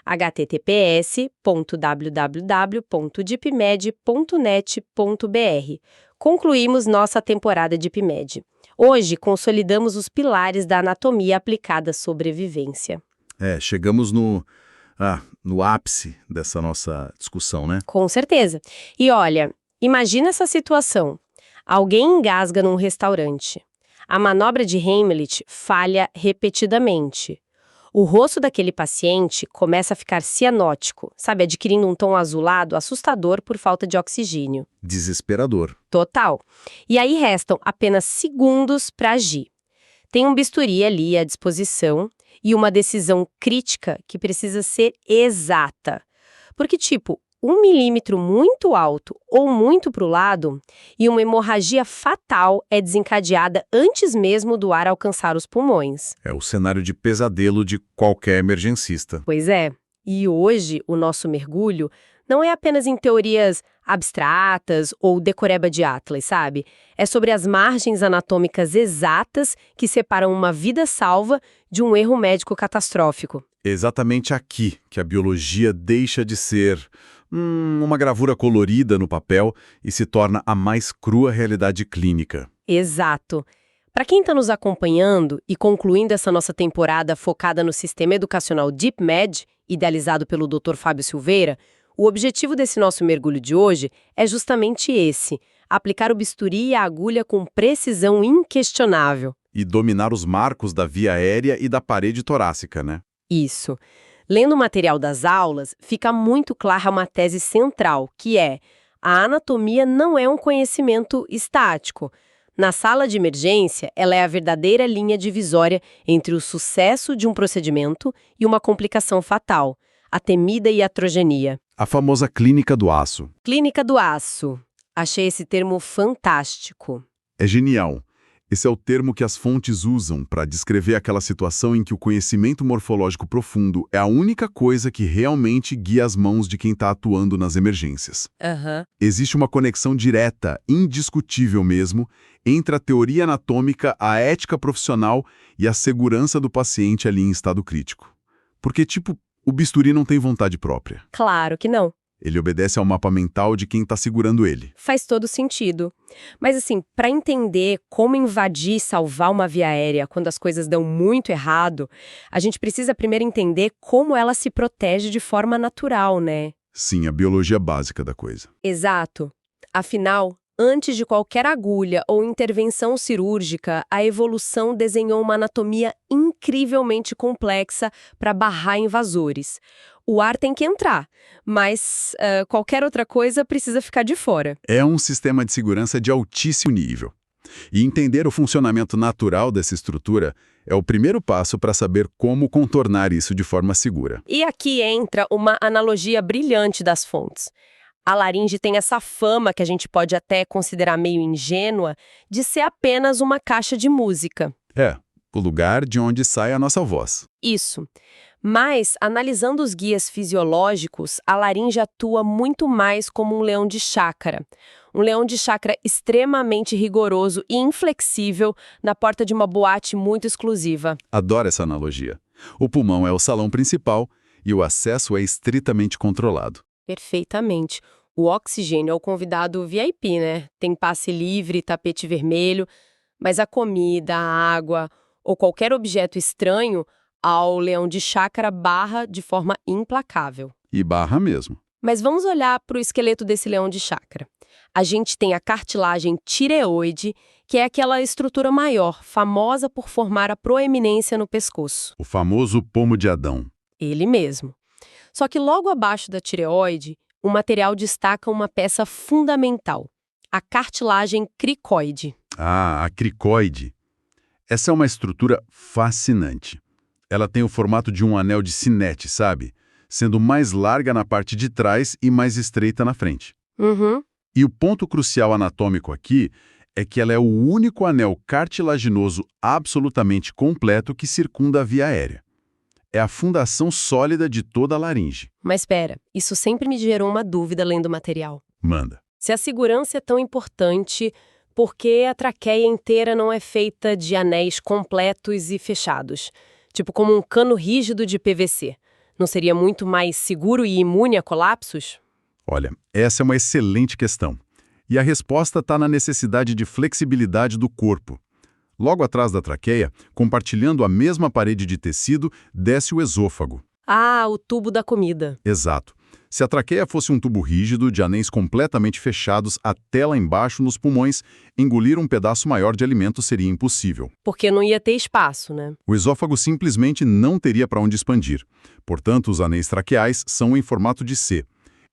https://www.dipmed.net.br. Concluímos nossa temporada DipMed. Hoje, consolidamos os pilares da anatomia aplicada à sobrevivência. Chegamos no ápice dessa nossa discussão, né? Com certeza. E olha, imagina essa situação. Alguém engasga num restaurante. A manobra de Heimlich falha repetidamente. O rosto daquele paciente começa a ficar cianótico, sabe, adquirindo um tom azulado assustador por falta de oxigênio. Desesperador. Total. E aí restam apenas segundos para agir. Tem um bisturi ali à disposição e uma decisão crítica que precisa ser exata. Porque, 1 milímetro muito alto ou muito para o lado e uma hemorragia fatal é desencadeada antes mesmo do ar alcançar os pulmões. É o cenário de pesadelo de qualquer emergencista. Pois é. E hoje o nosso mergulho não é apenas em teorias abstratas ou decoreba de Atlas, sabe? É sobre as margens anatômicas exatas que separam uma vida salva de um erro médico catastrófico. Exatamente aqui que a biologia deixa de ser uma gravura colorida no papel e se torna a mais crua realidade clínica. Exato. Para quem está nos acompanhando e concluindo essa nossa temporada focada no sistema educacional DipMed, idealizado pelo Dr. Fábio Silveira, o objetivo desse nosso mergulho de hoje é justamente esse: aplicar o bisturi e a agulha com precisão inquestionável. E dominar os marcos da via aérea e da parede torácica, né? Isso. Lendo o material das aulas, fica muito clara uma tese central, que é: a anatomia não é um conhecimento estático. Na sala de emergência, ela é a verdadeira linha divisória entre o sucesso de um procedimento e uma complicação fatal, a temida iatrogenia. A famosa clínica do aço. Clínica do aço. Achei esse termo fantástico. É genial. Esse é o termo que as fontes usam para descrever aquela situação em que o conhecimento morfológico profundo é a única coisa que realmente guia as mãos de quem está atuando nas emergências. Existe uma conexão direta, indiscutível mesmo, entre a teoria anatômica, a ética profissional e a segurança do paciente ali em estado crítico. Porque, o bisturi não tem vontade própria. Claro que não. Ele obedece ao mapa mental de quem está segurando ele. Faz todo sentido. Mas assim, para entender como invadir e salvar uma via aérea quando as coisas dão muito errado, a gente precisa primeiro entender como ela se protege de forma natural, né? Sim, a biologia básica da coisa. Exato. Afinal, antes de qualquer agulha ou intervenção cirúrgica, a evolução desenhou uma anatomia incrivelmente complexa para barrar invasores. O ar tem que entrar, mas qualquer outra coisa precisa ficar de fora. É um sistema de segurança de altíssimo nível. E entender o funcionamento natural dessa estrutura é o primeiro passo para saber como contornar isso de forma segura. E aqui entra uma analogia brilhante das fontes. A laringe tem essa fama, que a gente pode até considerar meio ingênua, de ser apenas uma caixa de música. O lugar de onde sai a nossa voz. Isso. Mas, analisando os guias fisiológicos, a laringe atua muito mais como um leão de chácara. Um leão de chácara extremamente rigoroso e inflexível na porta de uma boate muito exclusiva. Adoro essa analogia. O pulmão é o salão principal e o acesso é estritamente controlado. Perfeitamente. O oxigênio é o convidado VIP, né? Tem passe livre, tapete vermelho, mas a comida, a água ou qualquer objeto estranho, ao leão de chácara barra de forma implacável. E barra mesmo. Mas vamos olhar para o esqueleto desse leão de chácara. A gente tem a cartilagem tireoide, que é aquela estrutura maior, famosa por formar a proeminência no pescoço. O famoso pomo de Adão. Ele mesmo. Só que logo abaixo da tireoide, o material destaca uma peça fundamental, a cartilagem cricoide. Ah, a cricoide. Essa é uma estrutura fascinante. Ela tem o formato de um anel de cinete, sabe? Sendo mais larga na parte de trás e mais estreita na frente. E o ponto crucial anatômico aqui é que ela é o único anel cartilaginoso absolutamente completo que circunda a via aérea. É a fundação sólida de toda a laringe. Mas espera, isso sempre me gerou uma dúvida lendo o material. Manda. Se a segurança é tão importante, por que a traqueia inteira não é feita de anéis completos e fechados? Tipo como um cano rígido de PVC. Não seria muito mais seguro e imune a colapsos? Olha, essa é uma excelente questão. E a resposta está na necessidade de flexibilidade do corpo. Logo atrás da traqueia, compartilhando a mesma parede de tecido, desce o esôfago. Ah, o tubo da comida. Exato. Se a traqueia fosse um tubo rígido, de anéis completamente fechados até lá embaixo nos pulmões, engolir um pedaço maior de alimento seria impossível. Porque não ia ter espaço, né? O esôfago simplesmente não teria para onde expandir. Portanto, os anéis traqueais são em formato de C.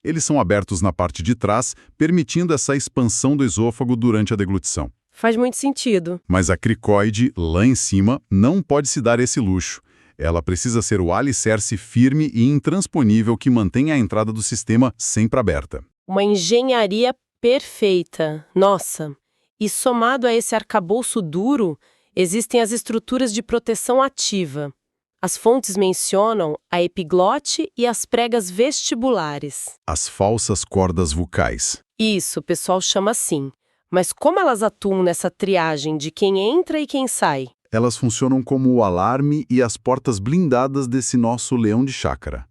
Eles são abertos na parte de trás, permitindo essa expansão do esôfago durante a deglutição. Faz muito sentido. Mas a cricoide, lá em cima, não pode se dar esse luxo. Ela precisa ser o alicerce firme e intransponível que mantém a entrada do sistema sempre aberta. Uma engenharia perfeita. Nossa! E somado a esse arcabouço duro, existem as estruturas de proteção ativa. As fontes mencionam a epiglote e as pregas vestibulares. As falsas cordas vocais. Isso, o pessoal chama assim. Mas como elas atuam nessa triagem de quem entra e quem sai? Elas funcionam como o alarme e as portas blindadas desse nosso leão de chácara.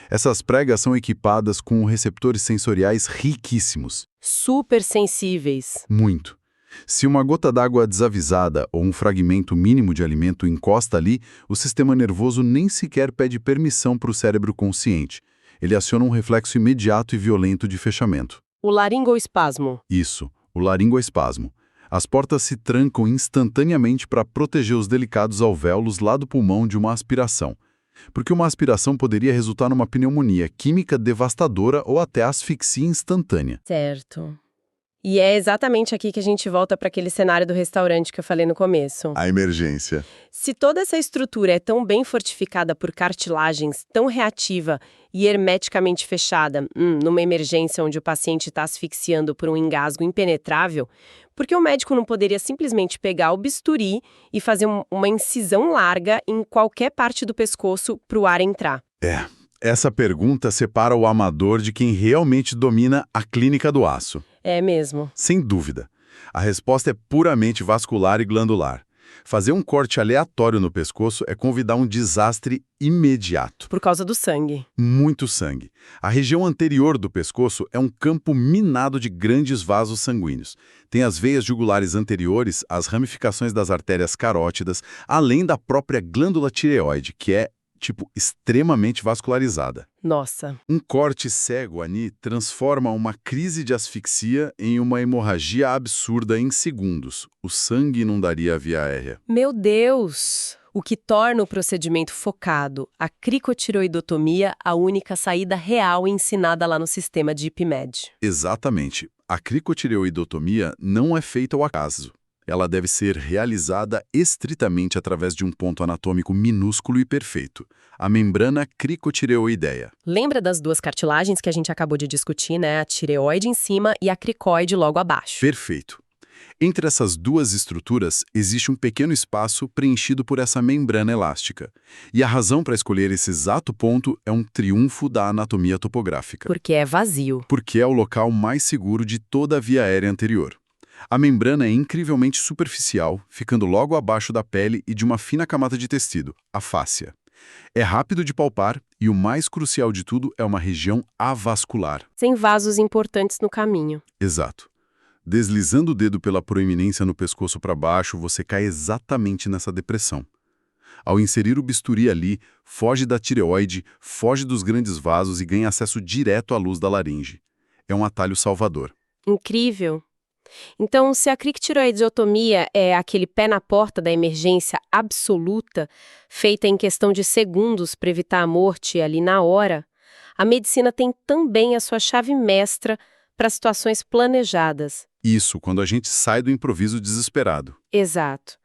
Essas pregas são equipadas com receptores sensoriais riquíssimos. Super sensíveis. Muito. Se uma gota d'água desavisada ou um fragmento mínimo de alimento encosta ali, o sistema nervoso nem sequer pede permissão para o cérebro consciente. Ele aciona um reflexo imediato e violento de fechamento. O laringoespasmo. Isso, o laringoespasmo. As portas se trancam instantaneamente para proteger os delicados alvéolos lá do pulmão de uma aspiração. Porque uma aspiração poderia resultar numa pneumonia química devastadora ou até asfixia instantânea. Certo. E é exatamente aqui que a gente volta para aquele cenário do restaurante que eu falei no começo. A emergência. Se toda essa estrutura é tão bem fortificada por cartilagens, tão reativa e hermeticamente fechada, numa emergência onde o paciente está asfixiando por um engasgo impenetrável, por que o médico não poderia simplesmente pegar o bisturi e fazer uma incisão larga em qualquer parte do pescoço para o ar entrar? Essa pergunta separa o amador de quem realmente domina a clínica do aço. É mesmo. Sem dúvida. A resposta é puramente vascular e glandular. Fazer um corte aleatório no pescoço é convidar um desastre imediato. Por causa do sangue. Muito sangue. A região anterior do pescoço é um campo minado de grandes vasos sanguíneos. Tem as veias jugulares anteriores, as ramificações das artérias carótidas, além da própria glândula tireoide, que é extremamente vascularizada. Nossa. Um corte cego, Ani, transforma uma crise de asfixia em uma hemorragia absurda em segundos. O sangue inundaria a via aérea. Meu Deus! O que torna o procedimento focado, a cricotireoidotomia, a única saída real ensinada lá no sistema de IPMED. Exatamente. A cricotireoidotomia não é feita ao acaso. Ela deve ser realizada estritamente através de um ponto anatômico minúsculo e perfeito, a membrana cricotireoideia. Lembra das duas cartilagens que a gente acabou de discutir, né? A tireoide em cima e a cricoide logo abaixo. Perfeito. Entre essas duas estruturas, existe um pequeno espaço preenchido por essa membrana elástica. E a razão para escolher esse exato ponto é um triunfo da anatomia topográfica. Porque é vazio. Porque é o local mais seguro de toda a via aérea anterior. A membrana é incrivelmente superficial, ficando logo abaixo da pele e de uma fina camada de tecido, a fáscia. É rápido de palpar e o mais crucial de tudo é uma região avascular. Sem vasos importantes no caminho. Exato. Deslizando o dedo pela proeminência no pescoço para baixo, você cai exatamente nessa depressão. Ao inserir o bisturi ali, foge da tireoide, foge dos grandes vasos e ganha acesso direto à luz da laringe. É um atalho salvador. Incrível. Então, se a crictireoidiotomia é aquele pé na porta da emergência absoluta, feita em questão de segundos para evitar a morte ali na hora, a medicina tem também a sua chave mestra para situações planejadas. Isso, quando a gente sai do improviso desesperado. Exato.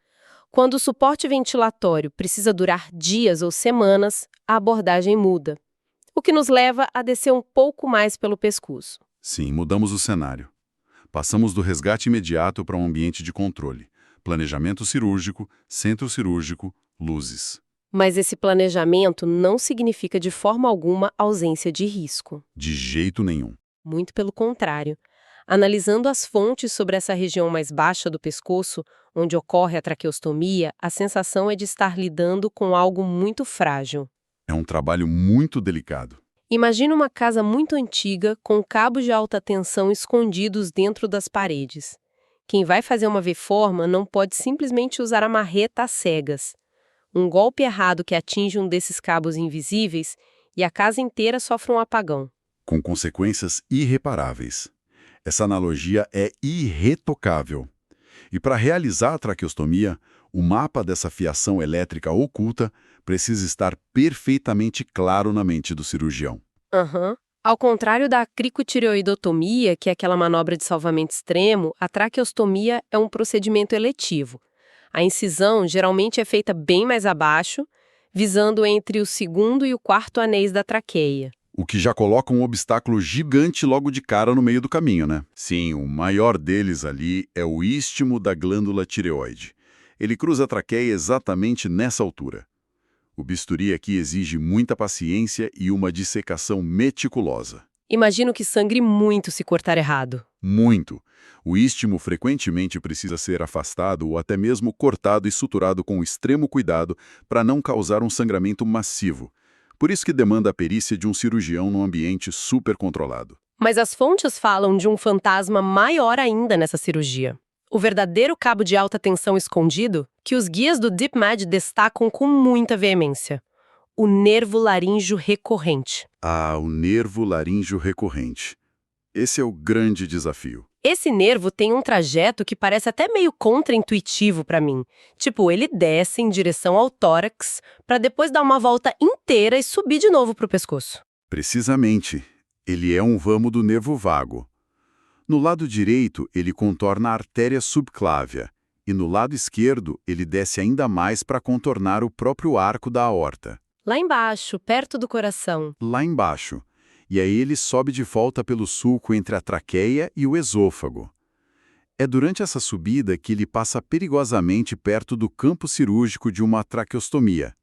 Quando o suporte ventilatório precisa durar dias ou semanas, a abordagem muda. O que nos leva a descer um pouco mais pelo pescoço. Sim, mudamos o cenário. Passamos do resgate imediato para um ambiente de controle. Planejamento cirúrgico, centro cirúrgico, luzes. Mas esse planejamento não significa de forma alguma ausência de risco. De jeito nenhum. Muito pelo contrário. Analisando as fontes sobre essa região mais baixa do pescoço, onde ocorre a traqueostomia, a sensação é de estar lidando com algo muito frágil. É um trabalho muito delicado. Imagina uma casa muito antiga, com cabos de alta tensão escondidos dentro das paredes. Quem vai fazer uma V-forma não pode simplesmente usar a marreta às cegas. Um golpe errado que atinge um desses cabos invisíveis e a casa inteira sofre um apagão. Com consequências irreparáveis. Essa analogia é irretocável. E para realizar a traqueostomia, o mapa dessa fiação elétrica oculta precisa estar perfeitamente claro na mente do cirurgião. Ao contrário da cricotireoidotomia, que é aquela manobra de salvamento extremo, a traqueostomia é um procedimento eletivo. A incisão geralmente é feita bem mais abaixo, visando entre o segundo e o quarto anéis da traqueia. O que já coloca um obstáculo gigante logo de cara no meio do caminho, né? Sim, o maior deles ali é o istmo da glândula tireoide. Ele cruza a traqueia exatamente nessa altura. O bisturi aqui exige muita paciência e uma dissecação meticulosa. Imagino que sangre muito se cortar errado. Muito. O istmo frequentemente precisa ser afastado ou até mesmo cortado e suturado com extremo cuidado para não causar um sangramento massivo. Por isso que demanda a perícia de um cirurgião num ambiente super controlado. Mas as fontes falam de um fantasma maior ainda nessa cirurgia. O verdadeiro cabo de alta tensão escondido, que os guias do DeepMed destacam com muita veemência. O nervo laríngeo recorrente. Ah, o nervo laríngeo recorrente. Esse é o grande desafio. Esse nervo tem um trajeto que parece até meio contraintuitivo para mim. Tipo, ele desce em direção ao tórax para depois dar uma volta inteira e subir de novo para o pescoço. Precisamente. Ele é um ramo do nervo vago. No lado direito, ele contorna a artéria subclávia, e no lado esquerdo, ele desce ainda mais para contornar o próprio arco da aorta. Lá embaixo, perto do coração. Lá embaixo. E aí ele sobe de volta pelo sulco entre a traqueia e o esôfago. É durante essa subida que ele passa perigosamente perto do campo cirúrgico de uma traqueostomia,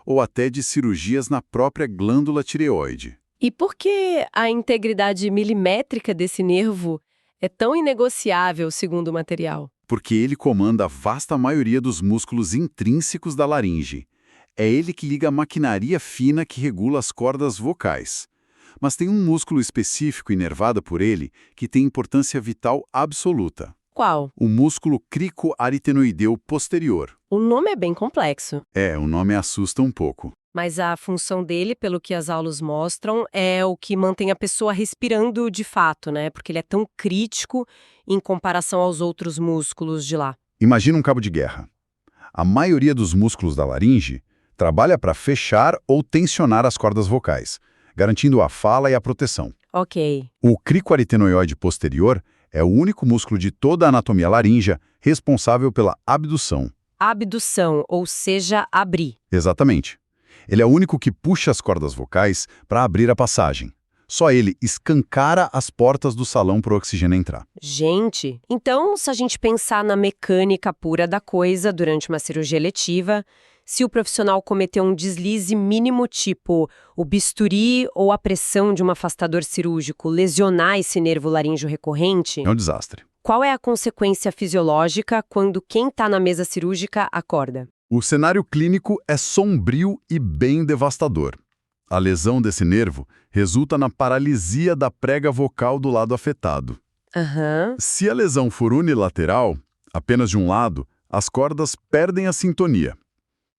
ou até de cirurgias na própria glândula tireoide. E por que a integridade milimétrica desse nervo é tão inegociável, segundo o material? Porque ele comanda a vasta maioria dos músculos intrínsecos da laringe. É ele que liga a maquinaria fina que regula as cordas vocais. Mas tem um músculo específico inervado por ele que tem importância vital absoluta. Qual? O músculo cricoaritenoideu posterior. O nome é bem complexo. O nome assusta um pouco. Mas a função dele, pelo que as aulas mostram, é o que mantém a pessoa respirando de fato, né? Porque ele é tão crítico em comparação aos outros músculos de lá. Imagina um cabo de guerra. A maioria dos músculos da laringe trabalha para fechar ou tensionar as cordas vocais, garantindo a fala e a proteção. Ok. O cricoaritenoide posterior é o único músculo de toda a anatomia laríngea responsável pela abdução. Abdução, ou seja, abrir. Exatamente. Ele é o único que puxa as cordas vocais para abrir a passagem. Só ele escancara as portas do salão para o oxigênio entrar. Gente, então se a gente pensar na mecânica pura da coisa durante uma cirurgia eletiva, se o profissional cometeu um deslize mínimo tipo o bisturi ou a pressão de um afastador cirúrgico lesionar esse nervo laríngeo recorrente, É um desastre. qual é a consequência fisiológica quando quem está na mesa cirúrgica acorda? O cenário clínico é sombrio e bem devastador. A lesão desse nervo resulta na paralisia da prega vocal do lado afetado. Se a lesão for unilateral, apenas de um lado, as cordas perdem a sintonia.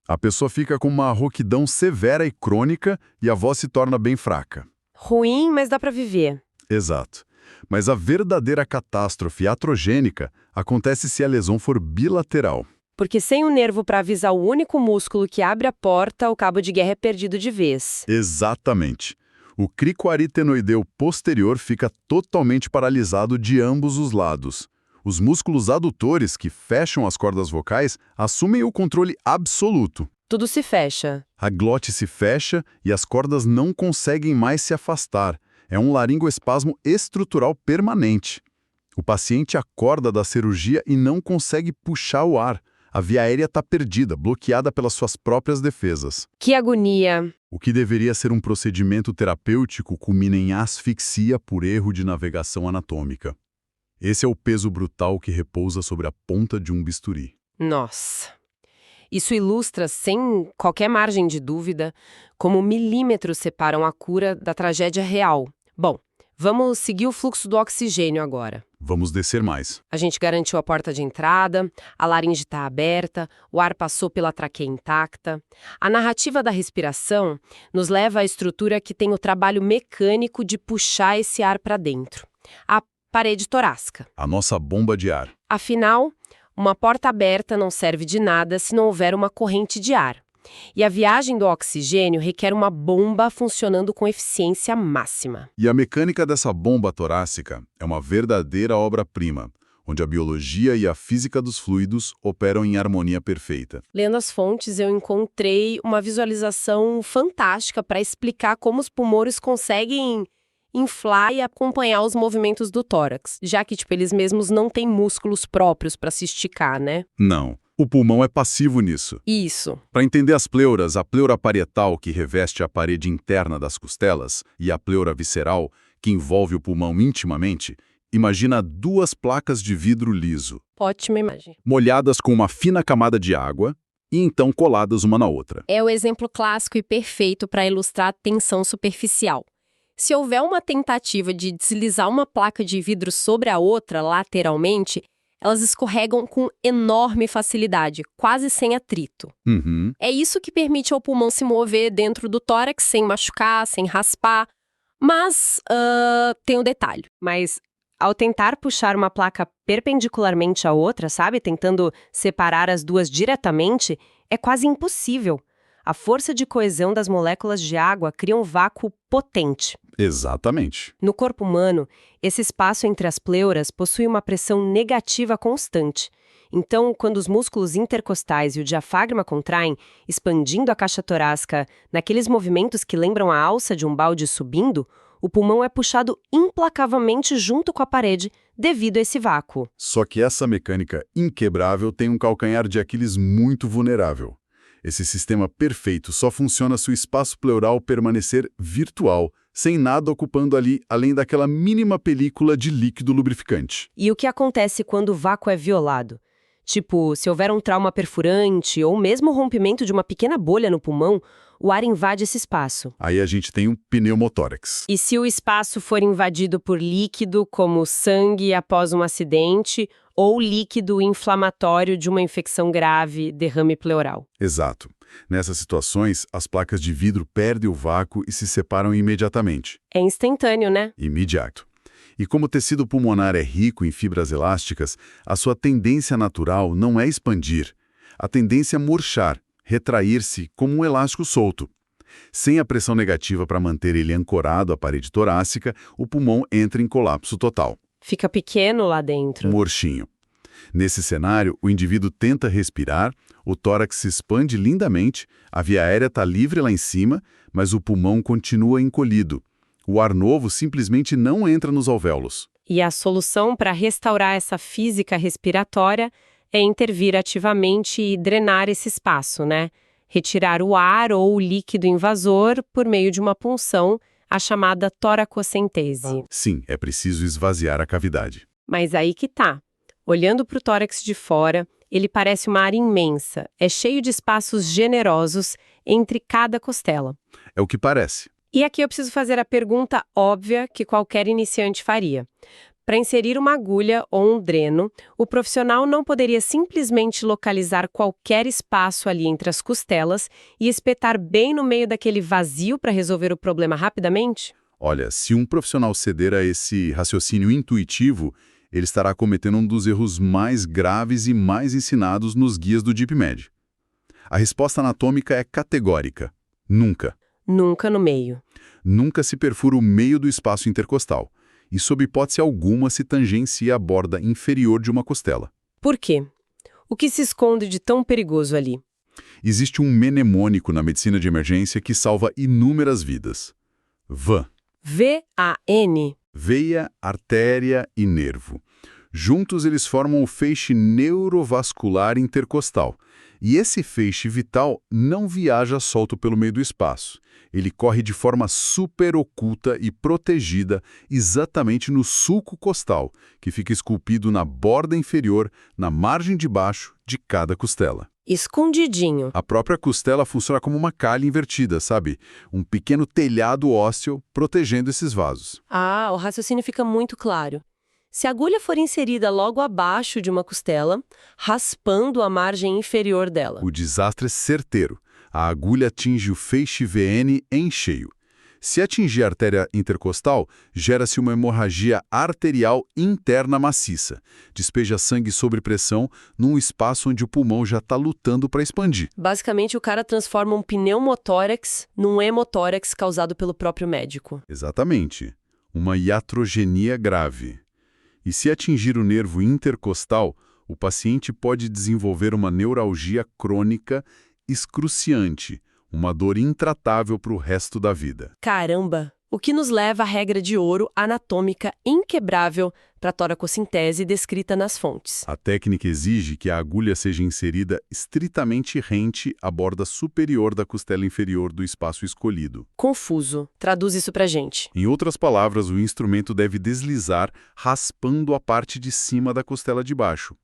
A pessoa fica com uma rouquidão severa e crônica e a voz se torna bem fraca. Ruim, mas dá para viver. Exato. Mas a verdadeira catástrofe iatrogênica acontece se a lesão for bilateral. Porque sem o nervo para avisar o único músculo que abre a porta, o cabo de guerra é perdido de vez. Exatamente. O cricoaritenoideu posterior fica totalmente paralisado de ambos os lados. Os músculos adutores, que fecham as cordas vocais, assumem o controle absoluto. Tudo se fecha. A glote se fecha e as cordas não conseguem mais se afastar. É um laringoespasmo estrutural permanente. O paciente acorda da cirurgia e não consegue puxar o ar. A via aérea está perdida, bloqueada pelas suas próprias defesas. Que agonia! O que deveria ser um procedimento terapêutico culmina em asfixia por erro de navegação anatômica. Esse é o peso brutal que repousa sobre a ponta de um bisturi. Nossa! Isso ilustra, sem qualquer margem de dúvida, como milímetros separam a cura da tragédia real. Bom, vamos seguir o fluxo do oxigênio agora. Vamos descer mais. A gente garantiu a porta de entrada, a laringe está aberta, o ar passou pela traqueia intacta. A narrativa da respiração nos leva à estrutura que tem o trabalho mecânico de puxar esse ar para dentro. A parede torácica. A nossa bomba de ar. Afinal, uma porta aberta não serve de nada se não houver uma corrente de ar. E a viagem do oxigênio requer uma bomba funcionando com eficiência máxima. E a mecânica dessa bomba torácica é uma verdadeira obra-prima, onde a biologia e a física dos fluidos operam em harmonia perfeita. Lendo as fontes, eu encontrei uma visualização fantástica para explicar como os pulmões conseguem inflar e acompanhar os movimentos do tórax, já que eles mesmos não têm músculos próprios para se esticar, né? Não. O pulmão é passivo nisso. Isso. Para entender as pleuras, a pleura parietal, que reveste a parede interna das costelas, e a pleura visceral, que envolve o pulmão intimamente, imagina duas placas de vidro liso. Ótima imagem. Molhadas com uma fina camada de água e então coladas uma na outra. É o exemplo clássico e perfeito para ilustrar a tensão superficial. Se houver uma tentativa de deslizar uma placa de vidro sobre a outra lateralmente, elas escorregam com enorme facilidade, quase sem atrito. É isso que permite ao pulmão se mover dentro do tórax sem machucar, sem raspar. Mas tem um detalhe. Mas ao tentar puxar uma placa perpendicularmente à outra, sabe? Tentando separar as duas diretamente, é quase impossível. A força de coesão das moléculas de água cria um vácuo potente. Exatamente. No corpo humano, esse espaço entre as pleuras possui uma pressão negativa constante. Então, quando os músculos intercostais e o diafragma contraem, expandindo a caixa torácica naqueles movimentos que lembram a alça de um balde subindo, o pulmão é puxado implacavelmente junto com a parede devido a esse vácuo. Só que essa mecânica inquebrável tem um calcanhar de Aquiles muito vulnerável. Esse sistema perfeito só funciona se o espaço pleural permanecer virtual, sem nada ocupando ali além daquela mínima película de líquido lubrificante. E o que acontece quando o vácuo é violado? Tipo, se houver um trauma perfurante ou mesmo o rompimento de uma pequena bolha no pulmão, o ar invade esse espaço. Aí a gente tem um pneumotórax. E se o espaço for invadido por líquido, como sangue após um acidente, ou líquido inflamatório de uma infecção grave, derrame pleural? Exato. Nessas situações, as placas de vidro perdem o vácuo e se separam imediatamente. É instantâneo, né? Imediato. E como o tecido pulmonar é rico em fibras elásticas, a sua tendência natural não é expandir. A tendência é murchar, retrair-se como um elástico solto. Sem a pressão negativa para manter ele ancorado à parede torácica, o pulmão entra em colapso total. Fica pequeno lá dentro. Murchinho. Nesse cenário, o indivíduo tenta respirar, o tórax se expande lindamente, a via aérea está livre lá em cima, mas o pulmão continua encolhido. O ar novo simplesmente não entra nos alvéolos. E a solução para restaurar essa física respiratória é intervir ativamente e drenar esse espaço, né? Retirar o ar ou o líquido invasor por meio de uma punção, a chamada toracocentese. Sim, é preciso esvaziar a cavidade. Mas aí que tá. Olhando para o tórax de fora, ele parece uma área imensa, é cheio de espaços generosos entre cada costela. É o que parece. E aqui eu preciso fazer a pergunta óbvia que qualquer iniciante faria. Para inserir uma agulha ou um dreno, o profissional não poderia simplesmente localizar qualquer espaço ali entre as costelas e espetar bem no meio daquele vazio para resolver o problema rapidamente? Olha, se um profissional ceder a esse raciocínio intuitivo, ele estará cometendo um dos erros mais graves e mais ensinados nos guias do DeepMed. A resposta anatômica é categórica. Nunca. Nunca no meio. Nunca se perfura o meio do espaço intercostal, e sob hipótese alguma se tangencia a borda inferior de uma costela. Por quê? O que se esconde de tão perigoso ali? Existe um mnemônico na medicina de emergência que salva inúmeras vidas. VAN. V-A-N. Veia, artéria e nervo. Juntos eles formam o feixe neurovascular intercostal. E esse feixe vital não viaja solto pelo meio do espaço. Ele corre de forma super oculta e protegida exatamente no sulco costal, que fica esculpido na borda inferior, na margem de baixo de cada costela. Escondidinho. A própria costela funciona como uma calha invertida, sabe? Um pequeno telhado ósseo protegendo esses vasos. Ah, o raciocínio fica muito claro. Se a agulha for inserida logo abaixo de uma costela, raspando a margem inferior dela. O desastre é certeiro. A agulha atinge o feixe VN em cheio. Se atingir a artéria intercostal, gera-se uma hemorragia arterial interna maciça. Despeja sangue sob pressão num espaço onde o pulmão já está lutando para expandir. Basicamente, o cara transforma um pneumotórax num hemotórax causado pelo próprio médico. Exatamente. Uma iatrogenia grave. E se atingir o nervo intercostal, o paciente pode desenvolver uma neuralgia crônica excruciante, uma dor intratável para o resto da vida. Caramba! O que nos leva à regra de ouro anatômica inquebrável para a toracocentese descrita nas fontes. A técnica exige que a agulha seja inserida estritamente rente à borda superior da costela inferior do espaço escolhido. Confuso. Traduz isso pra gente. Em outras palavras, o instrumento deve deslizar raspando a parte de cima da costela de baixo.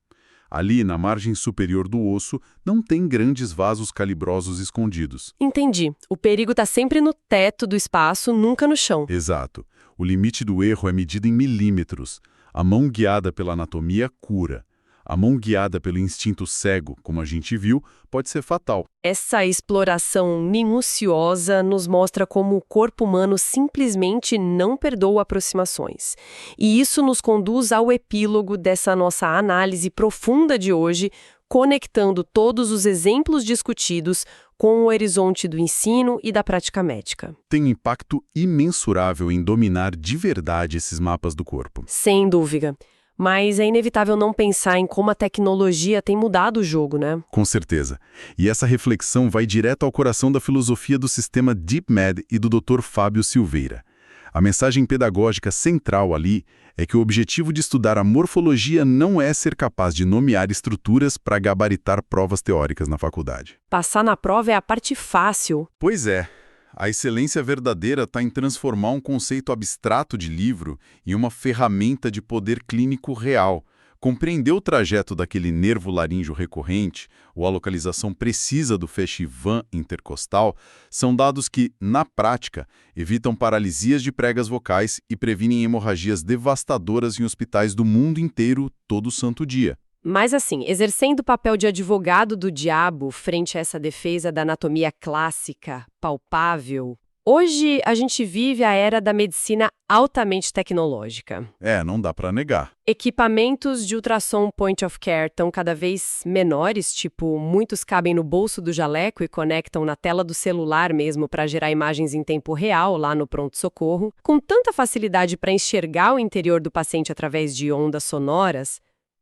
Ali, na margem superior do osso, não tem grandes vasos calibrosos escondidos. Entendi. O perigo está sempre no teto do espaço, nunca no chão. Exato. O limite do erro é medido em milímetros. A mão guiada pela anatomia cura. A mão guiada pelo instinto cego, como a gente viu, pode ser fatal. Essa exploração minuciosa nos mostra como o corpo humano simplesmente não perdoa aproximações. E isso nos conduz ao epílogo dessa nossa análise profunda de hoje, conectando todos os exemplos discutidos com o horizonte do ensino e da prática médica. Tem um impacto imensurável em dominar de verdade esses mapas do corpo. Sem dúvida. Mas é inevitável não pensar em como a tecnologia tem mudado o jogo, né? Com certeza. E essa reflexão vai direto ao coração da filosofia do sistema DeepMed e do Dr. Fábio Silveira. A mensagem pedagógica central ali é que o objetivo de estudar a morfologia não é ser capaz de nomear estruturas para gabaritar provas teóricas na faculdade. Passar na prova é a parte fácil. Pois é. A excelência verdadeira está em transformar um conceito abstrato de livro em uma ferramenta de poder clínico real. Compreender o trajeto daquele nervo laríngeo recorrente ou a localização precisa do feixe-Van intercostal são dados que, na prática, evitam paralisias de pregas vocais e previnem hemorragias devastadoras em hospitais do mundo inteiro todo santo dia. Mas assim, exercendo o papel de advogado do diabo frente a essa defesa da anatomia clássica, palpável, hoje a gente vive a era da medicina altamente tecnológica. Não dá para negar. Equipamentos de ultrassom point of care estão cada vez menores, tipo, muitos cabem no bolso do jaleco e conectam na tela do celular mesmo para gerar imagens em tempo real lá no pronto-socorro, com tanta facilidade para enxergar o interior do paciente através de ondas sonoras.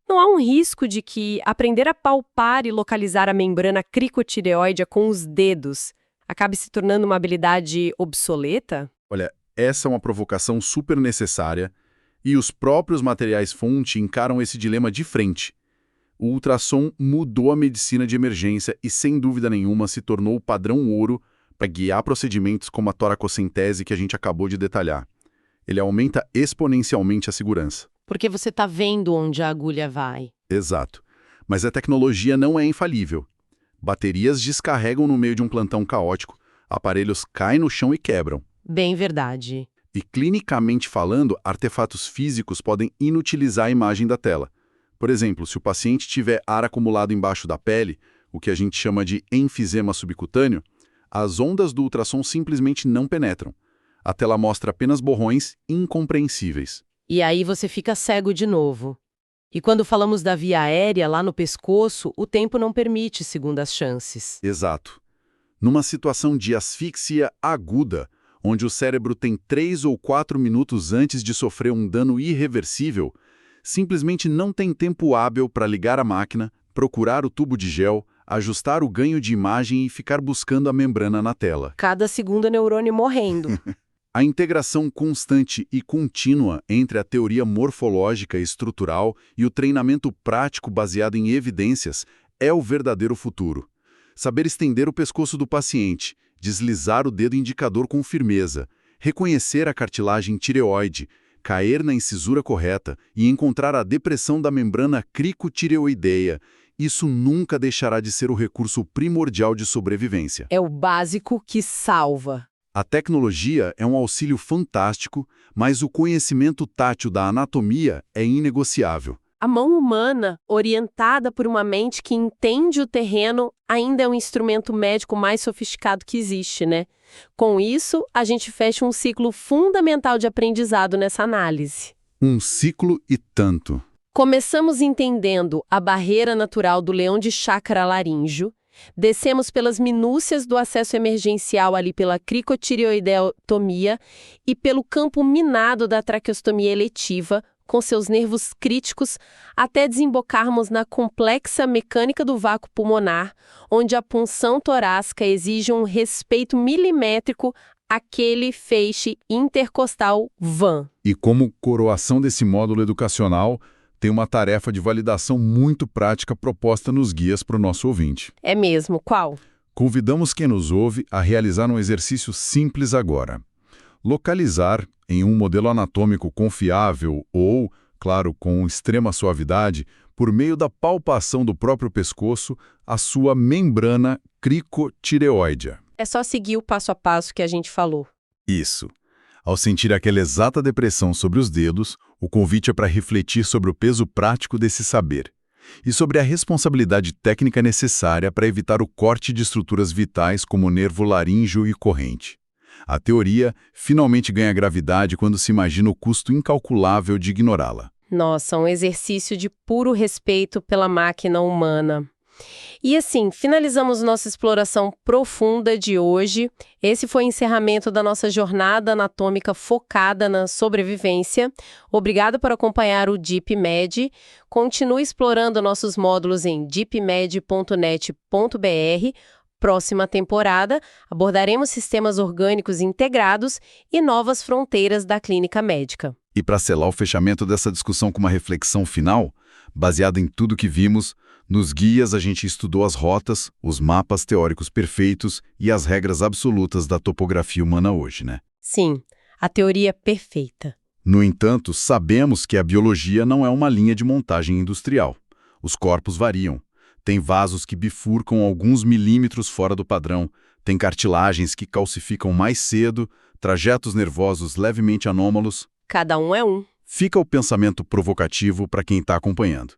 Não há um risco de que aprender a palpar e localizar a membrana cricotireoide com os dedos acabe se tornando uma habilidade obsoleta? Olha, essa é uma provocação super necessária e os próprios materiais-fonte encaram esse dilema de frente. O ultrassom mudou a medicina de emergência e, sem dúvida nenhuma, se tornou o padrão ouro para guiar procedimentos como a toracocentese que a gente acabou de detalhar. Ele aumenta exponencialmente a segurança. Porque você está vendo onde a agulha vai. Exato. Mas a tecnologia não é infalível. Baterias descarregam no meio de um plantão caótico, aparelhos caem no chão e quebram. Bem verdade. E, clinicamente falando, artefatos físicos podem inutilizar a imagem da tela. Por exemplo, se o paciente tiver ar acumulado embaixo da pele, o que a gente chama de enfisema subcutâneo, as ondas do ultrassom simplesmente não penetram. A tela mostra apenas borrões incompreensíveis. E aí você fica cego de novo. E quando falamos da via aérea lá no pescoço, o tempo não permite segundas chances. Exato. Numa situação de asfixia aguda, onde o cérebro tem 3 ou 4 minutos antes de sofrer um dano irreversível, simplesmente não tem tempo hábil para ligar a máquina, procurar o tubo de gel, ajustar o ganho de imagem e ficar buscando a membrana na tela. Cada segundo neurônio morrendo. A integração constante e contínua entre a teoria morfológica e estrutural e o treinamento prático baseado em evidências é o verdadeiro futuro. Saber estender o pescoço do paciente, deslizar o dedo indicador com firmeza, reconhecer a cartilagem tireoide, cair na incisura correta e encontrar a depressão da membrana cricotireoideia, isso nunca deixará de ser o recurso primordial de sobrevivência. É o básico que salva. A tecnologia é um auxílio fantástico, mas o conhecimento tátil da anatomia é inegociável. A mão humana, orientada por uma mente que entende o terreno, ainda é um instrumento médico mais sofisticado que existe, né? Com isso, a gente fecha um ciclo fundamental de aprendizado nessa análise. Um ciclo e tanto. Começamos entendendo a barreira natural do leão de chácara laríngeo, descemos pelas minúcias do acesso emergencial ali pela cricotireoideotomia e pelo campo minado da traqueostomia eletiva, com seus nervos críticos, até desembocarmos na complexa mecânica do vácuo pulmonar, onde a punção torácica exige um respeito milimétrico àquele feixe intercostal Van. E como coroação desse módulo educacional, tem uma tarefa de validação muito prática proposta nos guias para o nosso ouvinte. É mesmo? Qual? Convidamos quem nos ouve a realizar um exercício simples agora. Localizar, em um modelo anatômico confiável ou, claro, com extrema suavidade, por meio da palpação do próprio pescoço, a sua membrana cricotireoide. É só seguir o passo a passo que a gente falou. Isso. Ao sentir aquela exata depressão sobre os dedos, o convite é para refletir sobre o peso prático desse saber e sobre a responsabilidade técnica necessária para evitar o corte de estruturas vitais como o nervo laríngeo e corrente. A teoria finalmente ganha gravidade quando se imagina o custo incalculável de ignorá-la. Nossa, um exercício de puro respeito pela máquina humana. E assim, finalizamos nossa exploração profunda de hoje. Esse foi o encerramento da nossa jornada anatômica focada na sobrevivência. Obrigado por acompanhar o DeepMed. Continue explorando nossos módulos em deepmed.net.br. Próxima temporada, abordaremos sistemas orgânicos integrados e novas fronteiras da clínica médica. E para selar o fechamento dessa discussão com uma reflexão final, baseada em tudo que vimos, nos guias a gente estudou as rotas, os mapas teóricos perfeitos e as regras absolutas da topografia humana hoje, né? Sim, a teoria perfeita. No entanto, sabemos que a biologia não é uma linha de montagem industrial. Os corpos variam. Tem vasos que bifurcam alguns milímetros fora do padrão, tem cartilagens que calcificam mais cedo, trajetos nervosos levemente anômalos. Cada um é um. Fica o pensamento provocativo para quem está acompanhando.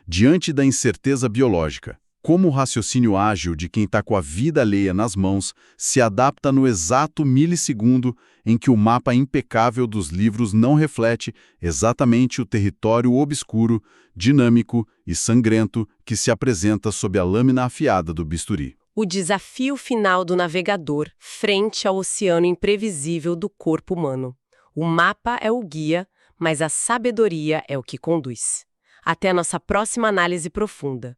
Diante da incerteza biológica, como o raciocínio ágil de quem está com a vida alheia nas mãos se adapta no exato milissegundo em que o mapa impecável dos livros não reflete exatamente o território obscuro, dinâmico e sangrento que se apresenta sob a lâmina afiada do bisturi. O desafio final do navegador frente ao oceano imprevisível do corpo humano. O mapa é o guia, mas a sabedoria é o que conduz. Até a nossa próxima análise profunda.